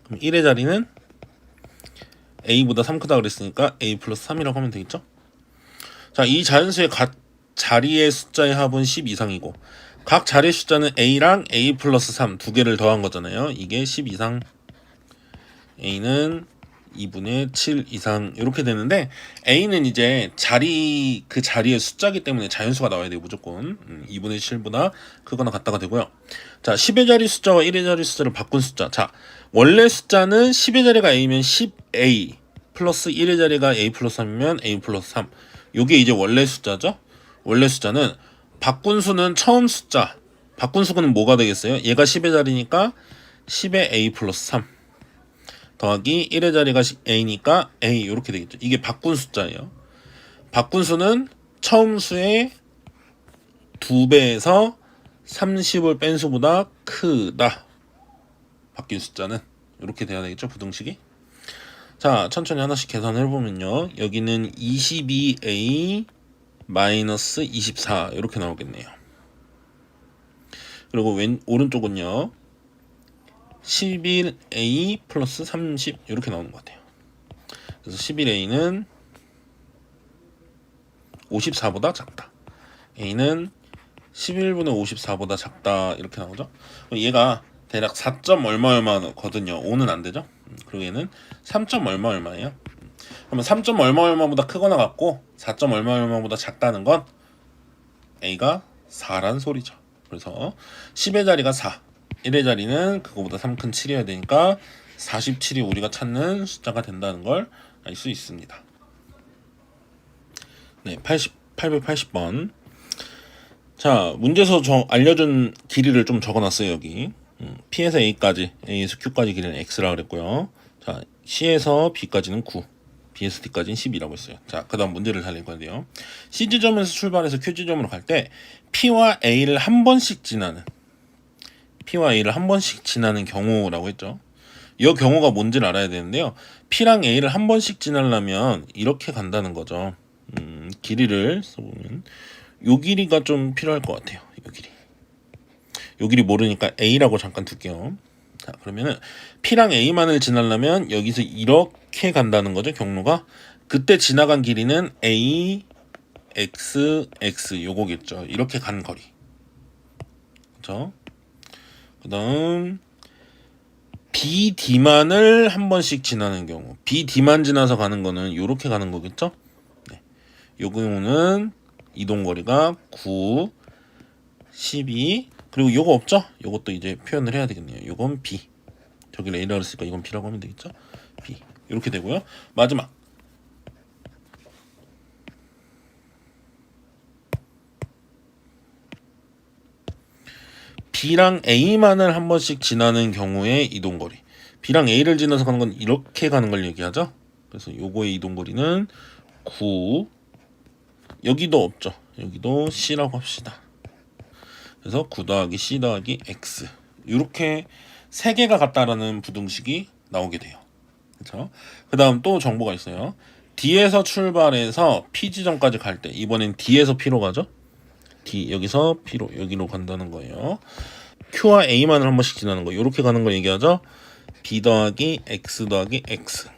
그럼 1의 자리는 A보다 3 크다 그랬으니까 A 플러스 3이라고 하면 되겠죠. 자, 이 자연수의 각 자리의 숫자의 합은 10 이상이고 각 자리의 숫자는 A랑 A 플러스 3 두 개를 더한 거잖아요. 이게 10 이상, A는 2분의 7 이상 이렇게 되는데 A는 이제 그 자리의 숫자기 때문에 자연수가 나와야 돼요. 무조건 2분의 7보다 크거나 같다가 되고요. 자, 10의 자리 숫자와 1의 자리 숫자를 바꾼 숫자. 자, 원래 숫자는 10의 자리가 A면 10A 플러스 1의 자리가 A 플러스 3이면 A 플러스 3. 요게 이제 원래 숫자죠. 원래 숫자는 바꾼 수는 처음 숫자. 바꾼 수는 뭐가 되겠어요? 얘가 10의 자리니까 10의 A 플러스 3 더하기 1의 자리가 A니까 A 이렇게 되겠죠. 이게 바꾼 숫자예요. 바꾼 수는 처음 수의 2배에서 30을 뺀 수보다 크다. 바뀐 숫자는 이렇게 돼야 되겠죠. 부등식이. 자, 천천히 하나씩 계산을 해보면요. 여기는 22a 마이너스 24 이렇게 나오겠네요. 그리고 오른쪽은요. 11a 플러스 30 이렇게 나오는 것 같아요. 그래서 11a는 54보다 작다. a는 11분의 54보다 작다 이렇게 나오죠. 얘가 대략 4. 얼마 얼마거든요. 5는 안 되죠. 그리고 얘는 3. 얼마 얼마예요. 그러면 3. 얼마 얼마보다 크거나 같고 4. 얼마 얼마보다 작다는 건 a가 4란 소리죠. 그래서 10의 자리가 4, 1의 자리는 그거보다 3 큰 7이어야 되니까 47이 우리가 찾는 숫자가 된다는 걸 알 수 있습니다. 네, 880번. 자, 문제에서 알려준 길이를 좀 적어놨어요. 여기 P에서 A까지, A에서 Q까지 길이는 X라고 그랬고요. 자, C에서 B까지는 9, B에서 D까지는 12라고 했어요. 자, 그 다음 문제를 살릴 건데요. C 지점에서 출발해서 Q 지점으로 갈 때 P와 A를 한 번씩 지나는 경우라고 했죠. 이 경우가 뭔지를 알아야 되는데요. P랑 A를 한 번씩 지나려면 이렇게 간다는 거죠. 길이를 써보면 요 길이가 좀 필요할 것 같아요. 요 길이 모르니까 A라고 잠깐 둘게요. 자, 그러면은 P랑 A만을 지나려면 여기서 이렇게 간다는 거죠. 경로가. 그때 지나간 길이는 A, X, X 요거겠죠. 이렇게 간 거리. 그렇죠? 그 다음 B, D만을 한 번씩 지나는 경우, B, D만 지나서 가는 거는 이렇게 가는 거겠죠? 네. 요 경우는 이동거리가 9, 12, 그리고 요거 없죠? 요것도 이제 표현을 해야 되겠네요. 요건 B. 저기를 A라고 했으니까 이건 B라고 하면 되겠죠? B. 이렇게 되고요. 마지막. B랑 A만을 한 번씩 지나는 경우의 이동거리. B랑 A를 지나서 가는 건 이렇게 가는 걸 얘기하죠. 그래서 요거의 이동거리는 9. 여기도 없죠. 여기도 C라고 합시다. 그래서 9 더하기 C 더하기 X. 이렇게 세 개가 같다라는 부등식이 나오게 돼요. 그렇죠? 그 다음 또 정보가 있어요. D에서 출발해서 P 지점까지 갈 때 이번엔 D에서 P로 가죠. D 여기서 P로 여기로 간다는 거예요. Q와 A만을 한 번씩 지나는 거 이렇게 가는 걸 얘기하죠. B 더하기 X 더하기 X.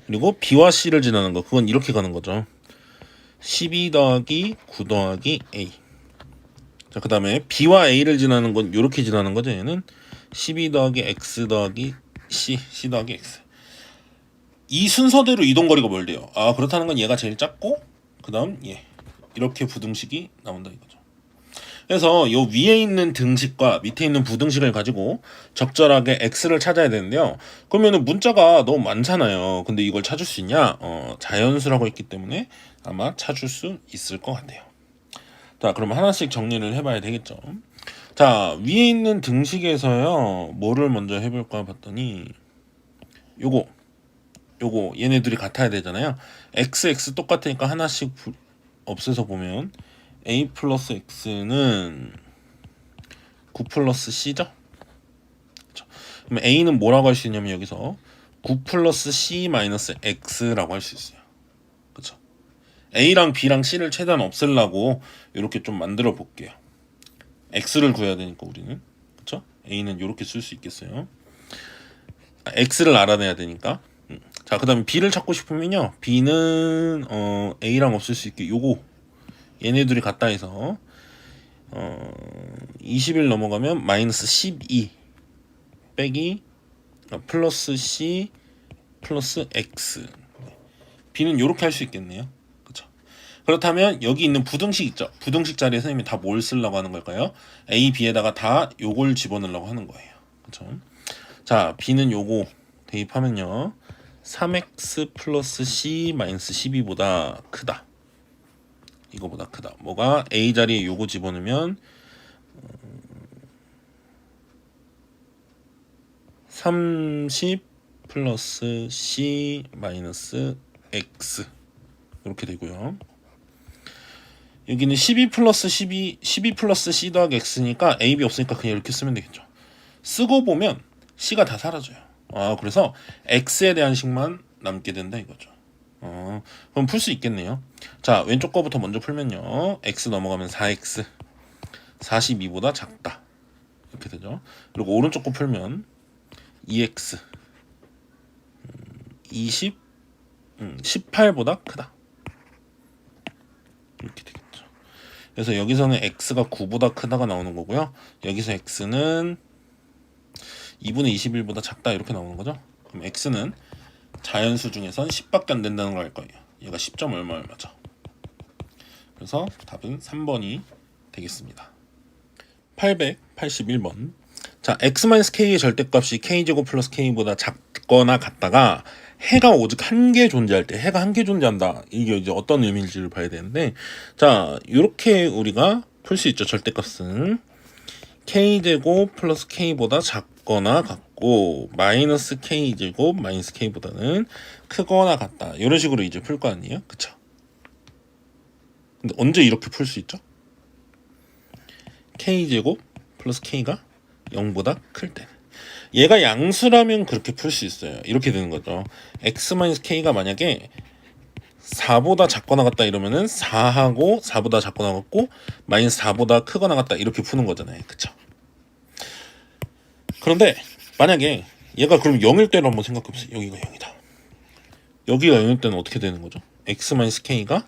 그리고 B와 C를 지나는 거 그건 이렇게 가는 거죠. 12 더하기 9 더하기 A. 자, 그 다음에 B와 A를 지나는 건 이렇게 지나는 거죠. 얘는 12 더하기 X 더하기 C 더하기 X. 이 순서대로 이동거리가 멀대요. 아, 그렇다는 건 얘가 제일 작고 그 다음 얘. 이렇게 부등식이 나온다 이거죠. 그래서 요 위에 있는 등식과 밑에 있는 부등식을 가지고 적절하게 x를 찾아야 되는데요. 그러면은 문자가 너무 많잖아요. 근데 이걸 찾을 수 있냐? 자연수라고 했기 때문에 아마 찾을 수 있을 것 같아요. 자, 그럼 하나씩 정리를 해봐야 되겠죠. 자, 위에 있는 등식에서요. 뭐를 먼저 해볼까 봤더니 요거 얘네들이 같아야 되잖아요. x 똑같으니까 하나씩 없애서 보면 a 플러스 x는 9 플러스 c죠. 그렇죠? 그럼 a는 뭐라고 할 수 있냐면 여기서 9 플러스 c 마이너스 x라고 할 수 있어요. 그렇죠? a랑 b랑 c를 최대한 없애려고 이렇게 좀 만들어 볼게요. x를 구해야 되니까 우리는. 그렇죠? a는 이렇게 쓸 수 있겠어요. x를 알아내야 되니까. 자, 그 다음에 b를 찾고 싶으면요. b는 a랑 없을 수 있게 요거 얘네들이 같다 해서 20일 넘어가면 마이너스 12 빼기 플러스 c 플러스 x. b는 이렇게 할 수 있겠네요. 그렇죠? 그렇다면 여기 있는 부등식 있죠. 부등식 자리에 선생님이 다 뭘 쓰려고 하는 걸까요? a, b에다가 다 요걸 집어넣으려고 하는 거예요. 그렇죠? 자, b는 요거 대입하면요. 3x 플러스 c 마이너스 12보다 크다. 이거보다 크다. 뭐가 a 자리에 요거 집어넣으면 30 플러스 c 마이너스 x 이렇게 되고요. 여기는 12 플러스 c 더하기 x니까 a, b 없으니까 그냥 이렇게 쓰면 되겠죠. 쓰고 보면 c가 다 사라져요. 아, 그래서 x에 대한 식만 남게 된다 이거죠. 그럼 풀 수 있겠네요. 자, 왼쪽 거부터 먼저 풀면요. x 넘어가면 4x 42보다 작다 이렇게 되죠. 그리고 오른쪽 거 풀면 2x 20 18보다 크다 이렇게 되겠죠. 그래서 여기서는 x가 9보다 크다가 나오는 거고요. 여기서 x는 2분의 21보다 작다 이렇게 나오는 거죠. 그럼 x는 자연수 중에선 10밖에 안 된다는 걸 알 거예요. 얘가 10점 얼마죠. 그래서 답은 3번이 되겠습니다. 881번. 자, x-k의 절대값이 k제곱 플러스 k보다 작거나 같다가 해가 오직 한 개 존재할 때, 해가 한 개 존재한다. 이게 이제 어떤 의미인지를 봐야 되는데, 자, 이렇게 우리가 풀 수 있죠. 절대값은 k제곱 플러스 k보다 작거나 같고 마이너스 k제곱 마이너스 k보다는 크거나 같다. 이런 식으로 이제 풀 거 아니에요? 그쵸? 근데 언제 이렇게 풀 수 있죠? k제곱 플러스 k가 0보다 클 때. 얘가 양수라면 그렇게 풀 수 있어요. 이렇게 되는 거죠. x-k가 만약에 4보다 작거나 같다 이러면은 4하고 4보다 작거나 같고 마이너스 4보다 크거나 같다 이렇게 푸는 거잖아요. 그쵸? 그런데 만약에 얘가 그럼 0일 때로 한번 생각해 보세요. 여기가 0이다. 여기가 0일 때는 어떻게 되는 거죠? x-k가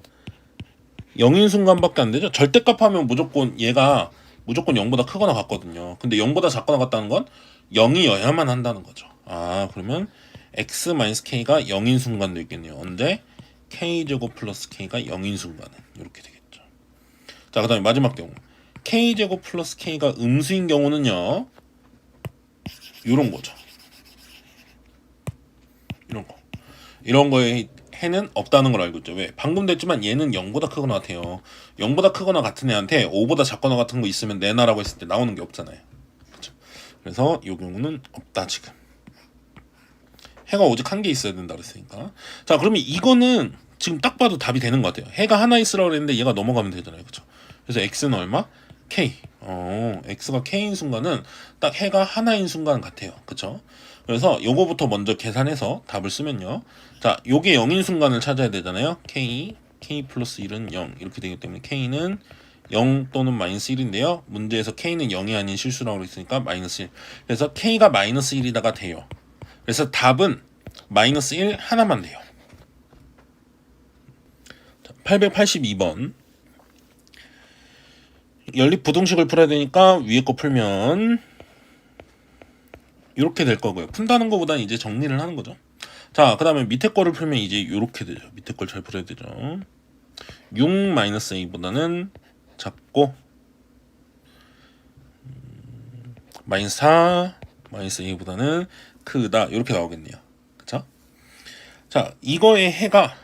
0인 순간밖에 안 되죠. 절대값 하면 무조건 얘가 무조건 0보다 크거나 같거든요. 근데 0보다 작거나 같다는 건 0이어야만 한다는 거죠. 아, 그러면 x-k가 0인 순간도 있겠네요. 언제? k제곱 플러스 k가 0인 순간은 이렇게 되겠죠. 자, 그 다음에 마지막 경우 k제곱 플러스 k가 음수인 경우는요, 이런 거죠. 이런 거에 해는 없다는 걸 알고 있죠. 왜? 방금 됐지만 얘는 0보다 크거나 같아요. 0보다 크거나 같은 애한테 5보다 작거나 같은 거 있으면 내놔라고 했을 때 나오는 게 없잖아요. 그렇죠? 그래서 이 경우는 없다 지금. 해가 오직 한 개 있어야 된다 그랬으니까. 자, 그러면 이거는 지금 딱 봐도 답이 되는 것 같아요. 해가 하나 있으라고 그랬는데 얘가 넘어가면 되잖아요. 그렇죠? 그래서 x는 얼마? k. x가 k인 순간은 딱 해가 하나인 순간 같아요. 그렇죠? 그래서 요거부터 먼저 계산해서 답을 쓰면요. 자, 요게 0인 순간을 찾아야 되잖아요. k 플러스 1은 0 이렇게 되기 때문에 k는 0 또는 마이너스 1인데요. 문제에서 k는 0이 아닌 실수라고 했으니까 마이너스 1. 그래서 k가 마이너스 1이다가 돼요. 그래서 답은 마이너스 1 하나만 돼요. 882번. 연립부등식을 풀어야 되니까 위에 거 풀면 이렇게 될 거고요. 푼다는 것보다는 이제 정리를 하는 거죠. 자, 그 다음에 밑에 거를 풀면 이제 이렇게 되죠. 밑에 걸 잘 풀어야 되죠. 6-a보다는 작고 마이너스 4 마이너스 a보다는 크다 이렇게 나오겠네요. 그쵸? 자, 이거의 해가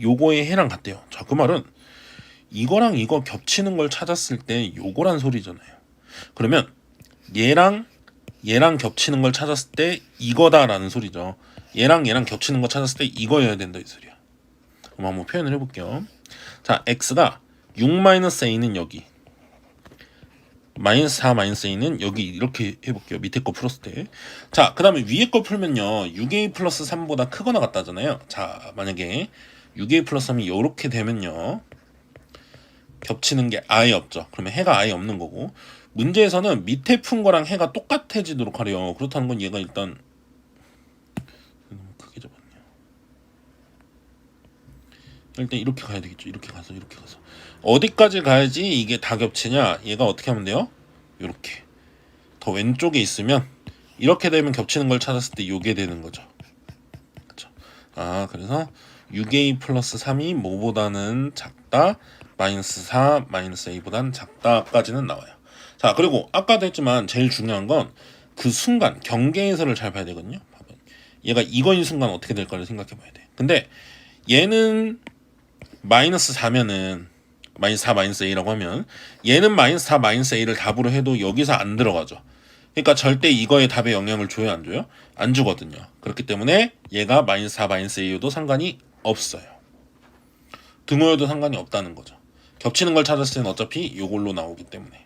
요거의 해랑 같대요. 자, 그 말은 이거랑 이거 겹치는 걸 찾았을 때 요거란 소리잖아요. 그러면 얘랑 겹치는 걸 찾았을 때 이거다라는 소리죠. 얘랑 겹치는 거 찾았을 때 이거여야 된다 이 소리야. 그럼 한번 표현을 해볼게요. 자, x가 6-a는 여기, 마이너스 4 마이너스 a는 여기 이렇게 해볼게요. 밑에 거 풀었을 때. 자, 그 다음에 위에 거 풀면요, 6a 플러스 3보다 크거나 같다잖아요. 자, 만약에 6a 플러스 3이 이렇게 되면요, 겹치는 게 아예 없죠. 그러면 해가 아예 없는 거고, 문제에서는 밑에 푼 거랑 해가 똑같아지도록 하래요. 그렇다는 건 얘가 일단 너무 크게 잡았네요. 일단 이렇게 가야 되겠죠. 이렇게 가서 어디까지 가야지 이게 다 겹치냐? 얘가 어떻게 하면 돼요? 이렇게 더 왼쪽에 있으면 이렇게 되면 겹치는 걸 찾았을 때 요게 되는 거죠. 그렇죠? 아, 그래서 6a 플러스 3이 뭐보다는 작다, 마이너스 4 마이너스 a보다는 작다까지는 나와요. 자, 그리고 아까도 했지만 제일 중요한 건 그 순간 경계에서를 잘 봐야 되거든요. 얘가 이거인 순간 어떻게 될까를 생각해 봐야 돼. 근데 얘는 마이너스 4면은 마이너스 4 마이너스 a라고 하면 얘는 마이너스 4 마이너스 a를 답으로 해도 여기서 안 들어가죠. 그러니까 절대 이거에 답에 영향을 줘요, 안 줘요? 안 주거든요. 그렇기 때문에 얘가 마이너스 4 마이너스 a여도 상관이 없어요. 등호여도 상관이 없다는 거죠. 겹치는 걸 찾았을 때는 어차피 이걸로 나오기 때문에.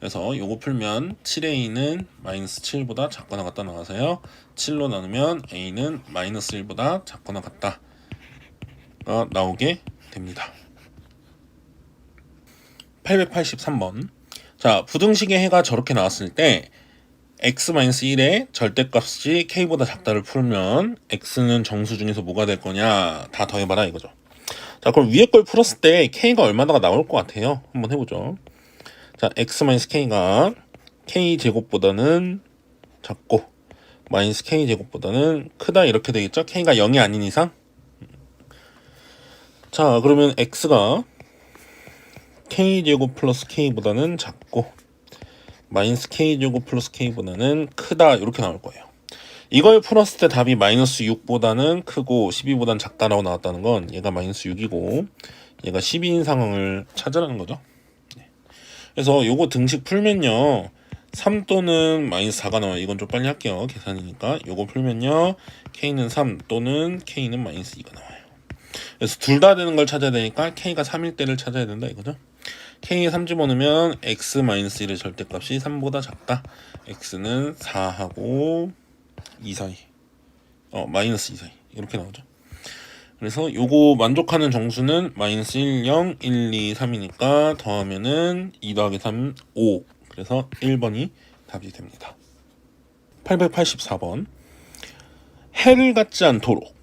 그래서 요거 풀면 7a는 마이너스 7보다 작거나 같다 나와서요. 7로 나누면 a는 마이너스 1보다 작거나 같다 나오게 됩니다. 883번. 자, 부등식의 해가 저렇게 나왔을 때 x-1의 절대값이 k보다 작다를 풀면 x는 정수 중에서 뭐가 될 거냐 다 더해봐라 이거죠. 자, 그럼 위에 걸 풀었을 때 k가 얼마나가 나올 것 같아요? 한번 해보죠. 자, x-k가 k제곱보다는 작고 마이너스 k제곱보다는 크다 이렇게 되겠죠? k가 0이 아닌 이상. 자, 그러면 x가 k제곱 플러스 k보다는 작고 마이너스 k제곱 플러스 k보다는 크다 이렇게 나올 거예요. 이걸 풀었을 때 답이 마이너스 6보다는 크고 12보다는 작다라고 나왔다는 건 얘가 마이너스 6이고 얘가 12인 상황을 찾으라는 거죠. 그래서 요거 등식 풀면요 3 또는 마이너스 4가 나와요. 이건 좀 빨리 할게요. 계산이니까. 요거 풀면요 k는 3 또는 k는 마이너스 2가 나와요. 그래서 둘 다 되는 걸 찾아야 되니까 k가 3일 때를 찾아야 된다 이거죠. k에 3 집어넣으면 x-1의 절대값이 3보다 작다. x는 4하고 2 사이 마이너스 2 사이 이렇게 나오죠. 그래서 요거 만족하는 정수는 마이너스 1, 0, 1, 2, 3이니까 더하면은 2 더하기 3, 5. 그래서 1번이 답이 됩니다. 884번. 해를 갖지 않도록.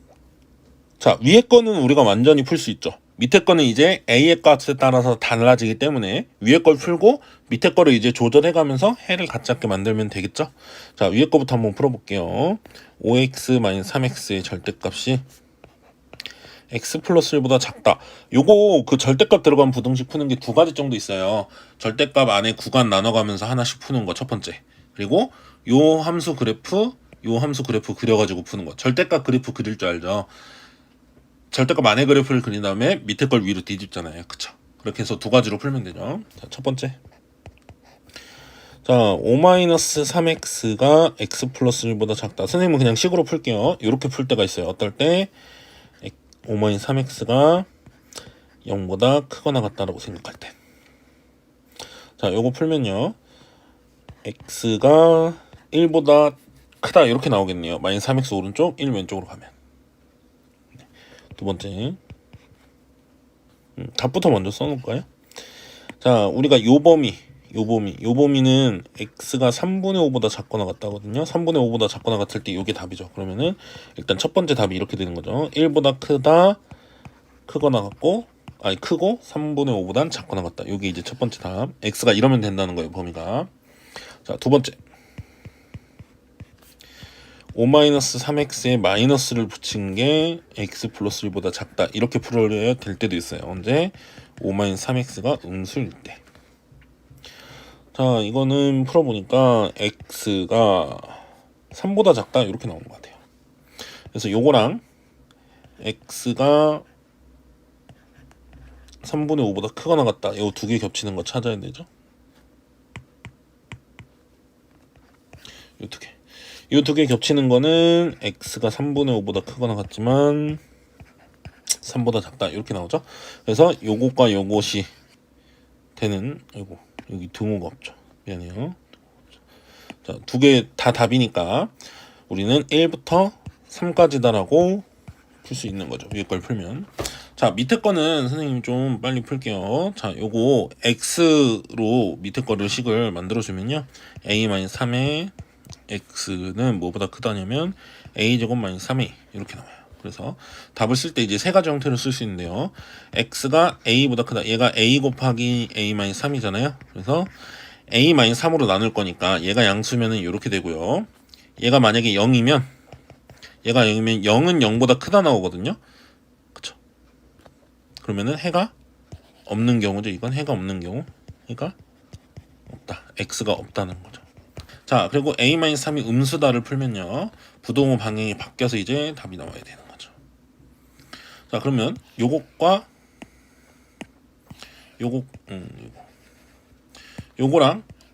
자, 위에 거는 우리가 완전히 풀 수 있죠. 밑에 거는 이제 a의 값에 따라서 달라지기 때문에 위에 걸 풀고 밑에 거를 이제 조절해가면서 해를 갖지 않게 만들면 되겠죠. 자, 위에 거부터 한번 풀어볼게요. 5x-3x의 절대값이 x 플러스 1보다 작다. 요거 그 절대값 들어간 부등식 푸는 게 두 가지 정도 있어요. 절대값 안에 구간 나눠가면서 하나씩 푸는 거 첫 번째. 그리고 요 함수 그래프 그려가지고 푸는 거. 절대값 그래프 그릴 줄 알죠? 절대값 안에 그래프를 그린 다음에 밑에 걸 위로 뒤집잖아요. 그쵸? 그렇게 해서 두 가지로 풀면 되죠. 자, 첫 번째. 자, 5-3x가 x 플러스 1보다 작다. 선생님은 그냥 식으로 풀게요. 이렇게 풀 때가 있어요. 어떨 때 5-3x가 0보다 크거나 같다라고 생각할 때. 자, 요거 풀면요. x가 1보다 크다 이렇게 나오겠네요. 마이너스 3x 오른쪽, 1 왼쪽으로 가면. 두 번째. 답부터 먼저 써놓을까요? 자, 우리가 요 범위는 x가 3분의 5보다 작거나 같다거든요. 3분의 5보다 작거나 같을 때 요게 답이죠. 그러면은 일단 첫 번째 답이 이렇게 되는 거죠. 1보다 크거나 같고 크고 3분의 5보단 작거나 같다. 요게 이제 첫 번째 답. x가 이러면 된다는 거예요, 범위가. 자, 두 번째. 5-3x에 마이너스를 붙인 게 x 플러스 1보다 작다. 이렇게 풀어야 될 때도 있어요. 언제? 5-3x가 음수일 때. 자, 이거는 풀어보니까 x가 3보다 작다. 이렇게 나오는 것 같아요. 그래서 요거랑 x가 3분의 5보다 크거나 같다. 요 두 개 겹치는 거 찾아야 되죠. 요 두 개. 이 두 개 겹치는 거는 x가 3분의 5보다 크거나 같지만 3보다 작다 이렇게 나오죠. 그래서 요것과 요것이 되는 여기 등호가 없죠. 미안해요. 자, 두 개 다 답이니까 우리는 1부터 3까지다라고 풀 수 있는 거죠. 위에 걸 풀면. 자, 밑에 거는 선생님 좀 빨리 풀게요. 자, 요거 x로 밑에 거를 식을 만들어주면요. a-3의 x는 뭐보다 크다냐면 a제곱 마이너스 3a 이렇게 나와요. 그래서 답을 쓸 때 이제 세 가지 형태로 쓸 수 있는데요. x가 a보다 크다. 얘가 a 곱하기 a 마이너스 3이잖아요. 그래서 a 마이너스 3으로 나눌 거니까 얘가 양수면은 이렇게 되고요. 얘가 만약에 0이면 0은 0보다 크다 나오거든요. 그쵸? 그러면은 해가 없는 경우죠. 이건 해가 없는 경우. 해가 없다. x가 없다는 거죠. 자, 그리고 a-3이 음수다를 풀면요. 부동호 방향이 바뀌어서 이제 답이 나와야 되는 거죠. 자, 그러면 요거랑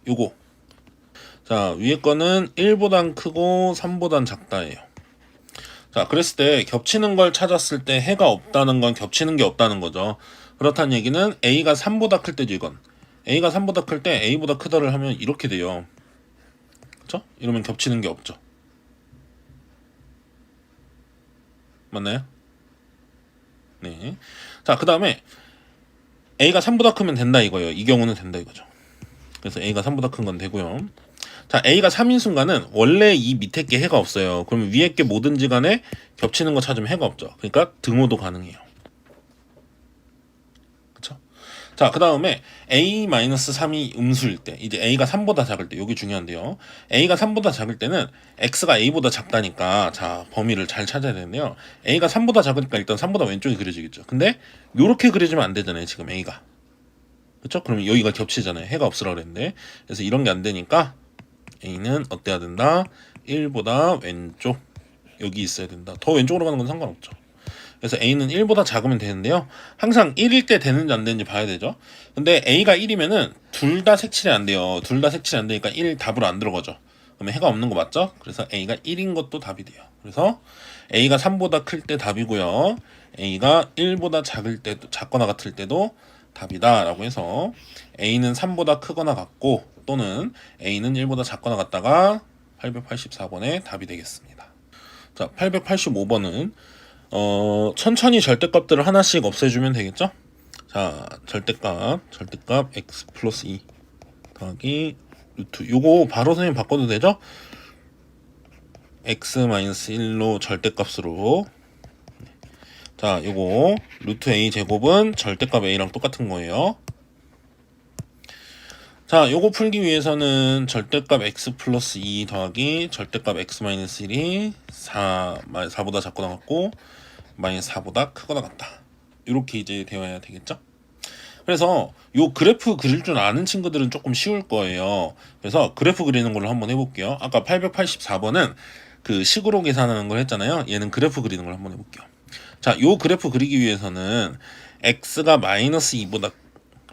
요거. 자, 위에 거는 1보단 크고 3보단 작다예요. 자, 그랬을 때 겹치는 걸 찾았을 때 해가 없다는 건 겹치는 게 없다는 거죠. 그렇다는 얘기는 a가 3보다 클 때죠, 이건. a가 3보다 클 때 a보다 크다를 하면 이렇게 돼요. 그쵸? 이러면 겹치는 게 없죠. 맞나요? 네. 자, 그 다음에 a가 3보다 크면 된다 이거예요. 이 경우는 된다 이거죠. 그래서 a가 3보다 큰 건 되고요. 자, a가 3인 순간은 원래 이 밑에 게 해가 없어요. 그러면 위에 게 뭐든지 간에 겹치는 거 찾으면 해가 없죠. 그러니까 등호도 가능해요. 그쵸? 자, 그 다음에 a-3이 음수일 때, 이제 a가 3보다 작을 때, 여기 중요한데요. a가 3보다 작을 때는 x가 a보다 작다니까, 자, 범위를 잘 찾아야 되는데요. a가 3보다 작으니까 일단 3보다 왼쪽이 그려지겠죠. 근데 요렇게 그려지면 안 되잖아요, 지금 a가. 그쵸? 그러면 여기가 겹치잖아요. 해가 없으라 그랬는데. 그래서 이런 게 안 되니까 a는 어때야 된다? 1보다 왼쪽, 여기 있어야 된다. 더 왼쪽으로 가는 건 상관없죠. 그래서 a는 1보다 작으면 되는데요. 항상 1일 때 되는지 안 되는지 봐야 되죠. 근데 a가 1이면은 둘 다 색칠이 안 돼요. 둘 다 색칠이 안 되니까 1 답으로 안 들어가죠. 그러면 해가 없는 거 맞죠? 그래서 a가 1인 것도 답이 돼요. 그래서 a가 3보다 클 때 답이고요. a가 1보다 작을 때도, 작거나 같을 때도 답이다 라고 해서 a는 3보다 크거나 같고 또는 a는 1보다 작거나 같다가 884번의 답이 되겠습니다. 자, 885번은 천천히 절대값들을 하나씩 없애주면 되겠죠? 자, 절대값 x 플러스 2 더하기 루트, 요거 바로 선생님 바꿔도 되죠? x 마이너스 1로 절대값으로. 자, 요거 루트 a 제곱은 절대값 a랑 똑같은 거예요. 자, 요거 풀기 위해서는 절대값 x 플러스 2 더하기 절대값 x 마이너스 1이 4보다 작거나 같고 마이너스 4보다 크거나 같다. 이렇게 이제 되어야 되겠죠? 그래서 요 그래프 그릴 줄 아는 친구들은 조금 쉬울 거예요. 그래서 그래프 그리는 걸로 한번 해볼게요. 아까 884번은 그 식으로 계산하는 걸 했잖아요. 얘는 그래프 그리는 걸 한번 해볼게요. 자, 요 그래프 그리기 위해서는 x가 마이너스 2보다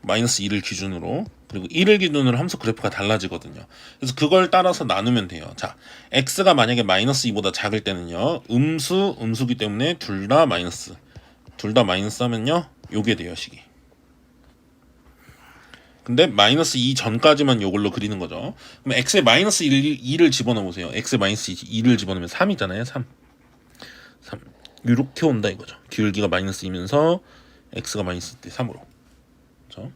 마이너스 2를 기준으로, 그리고 1을 기준으로 함수 그래프가 달라지거든요. 그래서 그걸 따라서 나누면 돼요. 자, x가 만약에 마이너스 2보다 작을 때는요, 음수기 때문에 둘 다 마이너스 하면요, 요게 돼요, 식이. 근데 마이너스 2 전까지만 요걸로 그리는 거죠. 그럼 x에 마이너스 2를 집어넣어 보세요. x에 마이너스 2를 집어넣으면 3이잖아요. 3 이렇게 온다 이거죠. 기울기가 마이너스 2면서 x가 마이너스 때 3으로. 그렇죠?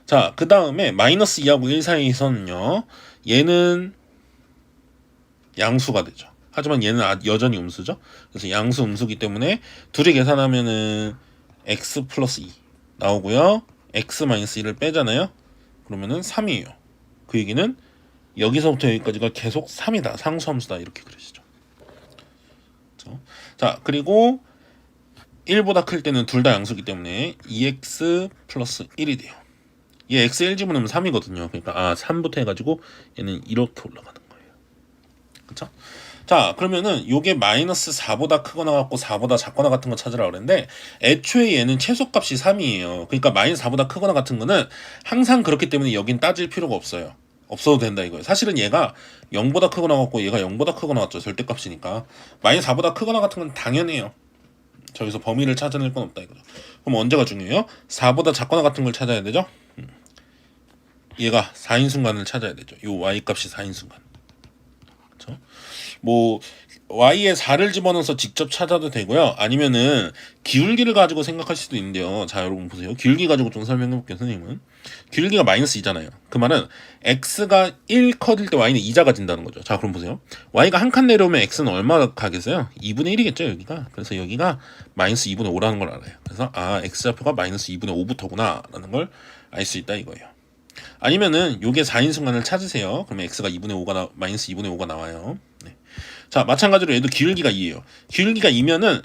자, 그 다음에 마이너스 2하고 1 사이에서는요, 얘는 양수가 되죠. 하지만 얘는 여전히 음수죠. 그래서 양수 음수기 때문에 둘이 계산하면은 x 플러스 2 나오고요. x 마이너스 1을 빼잖아요. 그러면은 3이에요. 그 얘기는 여기서부터 여기까지가 계속 3이다. 상수함수다. 이렇게 그려지죠. 그렇죠? 자, 그리고 1보다 클 때는 둘 다 양수기 때문에 2x 플러스 1이 돼요. 얘 x 1 집어넣으면 3이거든요. 그러니까 3부터 해가지고 얘는 이렇게 올라가는 거예요. 그쵸? 자, 그러면은 요게 마이너스 4보다 크거나 같고 4보다 작거나 같은 거 찾으라 그랬는데 애초에 얘는 최소값이 3이에요. 그러니까 마이너스 4보다 크거나 같은 거는 항상 그렇기 때문에 여긴 따질 필요가 없어요. 없어도 된다 이거예요. 사실은 얘가 0보다 크거나 같고 얘가 0보다 크거나 같죠. 절대값이니까. 마이너스 4보다 크거나 같은 건 당연해요. 저기서 범위를 찾아낼 건 없다 이거죠. 그럼 언제가 중요해요? 4보다 작거나 같은 걸 찾아야 되죠. 얘가 4인순간을 찾아야 되죠. 요 y값이 4인순간. 그렇죠? 뭐 y에 4를 집어넣어서 직접 찾아도 되고요. 아니면은 기울기를 가지고 생각할 수도 있는데요. 자, 여러분 보세요. 기울기 가지고 좀 설명해 볼게요. 선생님은 기울기가 마이너스 2잖아요. 그 말은 x가 1 커질 때 y는 2 작아진다는 거죠. 자, 그럼 보세요. y가 한 칸 내려오면 x는 얼마 가겠어요? 2분의 1이겠죠 여기가. 그래서 여기가 마이너스 2분의 5라는 걸 알아요. 그래서 x좌표가 마이너스 2분의 5부터구나 라는 걸 알 수 있다 이거예요. 아니면은 요게 4인순간을 찾으세요. 그러면 x가 2분의 5가 마이너스 2분의 5가 나와요. 네. 자, 마찬가지로 얘도 기울기가 2예요. 기울기가 2면은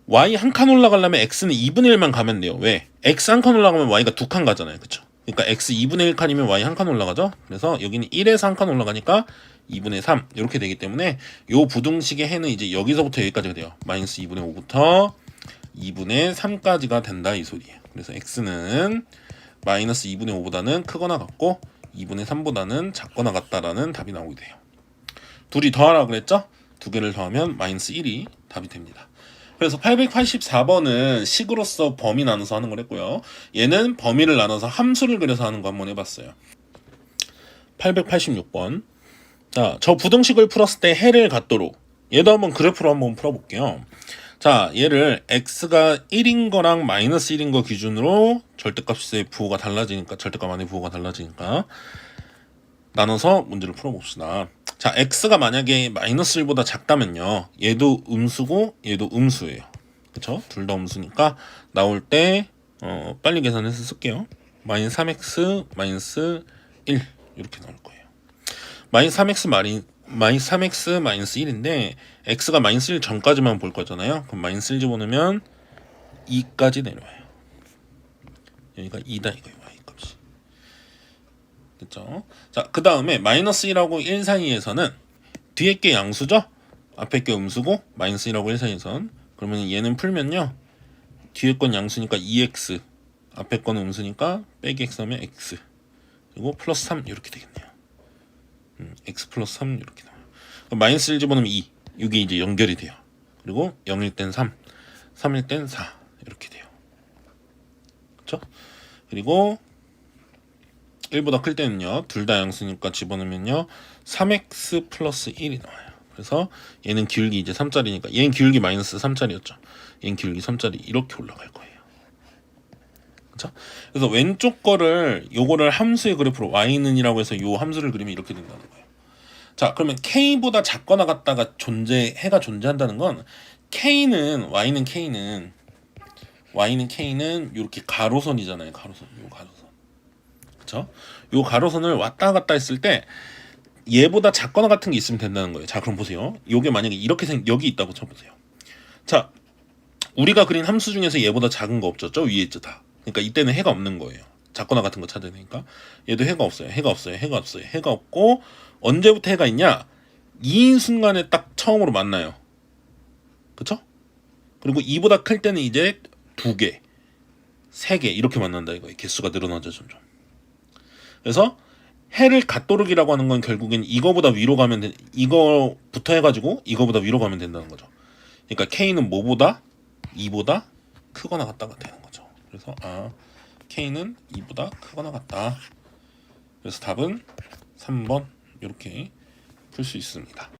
y 한 칸 올라가려면 x는 2분의 1만 가면 돼요. 왜? x 한 칸 올라가면 y가 2칸 가잖아요. 그쵸? 그러니까 x 2분의 1칸이면 y 한 칸 올라가죠? 그래서 여기는 1에서 한 칸 올라가니까 2분의 3 이렇게 되기 때문에 요 부등식의 해는 이제 여기서부터 여기까지가 돼요. 마이너스 2분의 5부터 2분의 3까지가 된다 이 소리예요. 그래서 x는 마이너스 2분의 5보다는 크거나 같고 2분의 3보다는 작거나 같다라는 답이 나오게 돼요. 둘이 더하라 그랬죠? 두 개를 더하면 마이너스 1이 답이 됩니다. 그래서 884번은 식으로서 범위 나눠서 하는 걸 했고요. 얘는 범위를 나눠서 함수를 그려서 하는 거 한번 해봤어요. 886번. 자, 저 부등식을 풀었을 때 해를 갖도록. 얘도 한번 그래프로 한번 풀어볼게요. 자, 얘를 x가 1인 거랑 마이너스 1인 거 기준으로 절대값의 부호가 달라지니까, 절대값 안에 부호가 달라지니까 나눠서 문제를 풀어봅시다. 자, x가 만약에 마이너스 1보다 작다면요, 얘도 음수고 얘도 음수예요. 그쵸? 둘 다 음수니까 나올 때 빨리 계산해서 쓸게요. 마이너스 3x 마이너스 1 이렇게 나올 거예요. 마이너스 3x 마이너스 3x 마이너스 1인데 x가 마이너스 1 전까지만 볼 거잖아요. 그럼 마이너스 1 집어넣으면 2까지 내려와요. 여기가 2다 이거예요. y 값이. 됐죠? 자, 그 다음에 마이너스 1하고 1 사이에서는 뒤에 게 양수죠? 앞에 게 음수고 마이너스 1하고 1 사이에선, 그러면 얘는 풀면요, 뒤에 건 양수니까 2x, 앞에 건 음수니까 빼기 x 하면 x, 그리고 플러스 3 이렇게 되겠네요. x 플러스 3 이렇게 나와요. 마이너스 1 집어넣으면 2, 이게 이제 연결이 돼요. 그리고 0일 땐 3, 3일 땐 4 이렇게 돼요. 그렇죠? 그리고 1보다 클 때는요, 둘 다 양수니까 집어넣으면요 3x 플러스 1이 나와요. 그래서 얘는 기울기 이제 3짜리니까, 얘는 기울기 마이너스 3짜리였죠. 얘는 기울기 3짜리 이렇게 올라갈 거예요. 그렇죠? 그래서 왼쪽 거를, 요거를 함수의 그래프로 y는이라고 해서 요 함수를 그리면 이렇게 된다는 거예요. 자, 그러면 k보다 작거나 같다가 해가 존재한다는 건, y는 이렇게 가로선이잖아요. 가로선, 요 가로선. 그쵸? 요 가로선을 왔다 갔다 했을 때 얘보다 작거나 같은 게 있으면 된다는 거예요. 자, 그럼 보세요. 요게 만약에 이렇게 여기 있다고 쳐보세요. 자, 우리가 그린 함수 중에서 얘보다 작은 거 없죠? 저 위에 있죠, 다. 그러니까 이때는 해가 없는 거예요. 작거나 같은 거 찾아야 되니까. 얘도 해가 없어요. 해가 없고, 언제부터 해가 있냐? 2인 순간에 딱 처음으로 만나요. 그쵸? 그리고 2보다 클 때는 이제 2개, 3개 이렇게 만난다 이거예요. 개수가 늘어나죠, 점점. 그래서 해를 갖도록이라고 하는 건 결국엔 이거부터 해가지고 이거보다 위로 가면 된다는 거죠. 그러니까 K는 뭐보다? 2보다 크거나 같다가 되는 거죠. 그래서 K는 2보다 크거나 같다. 그래서 답은 3번 이렇게 풀 수 있습니다.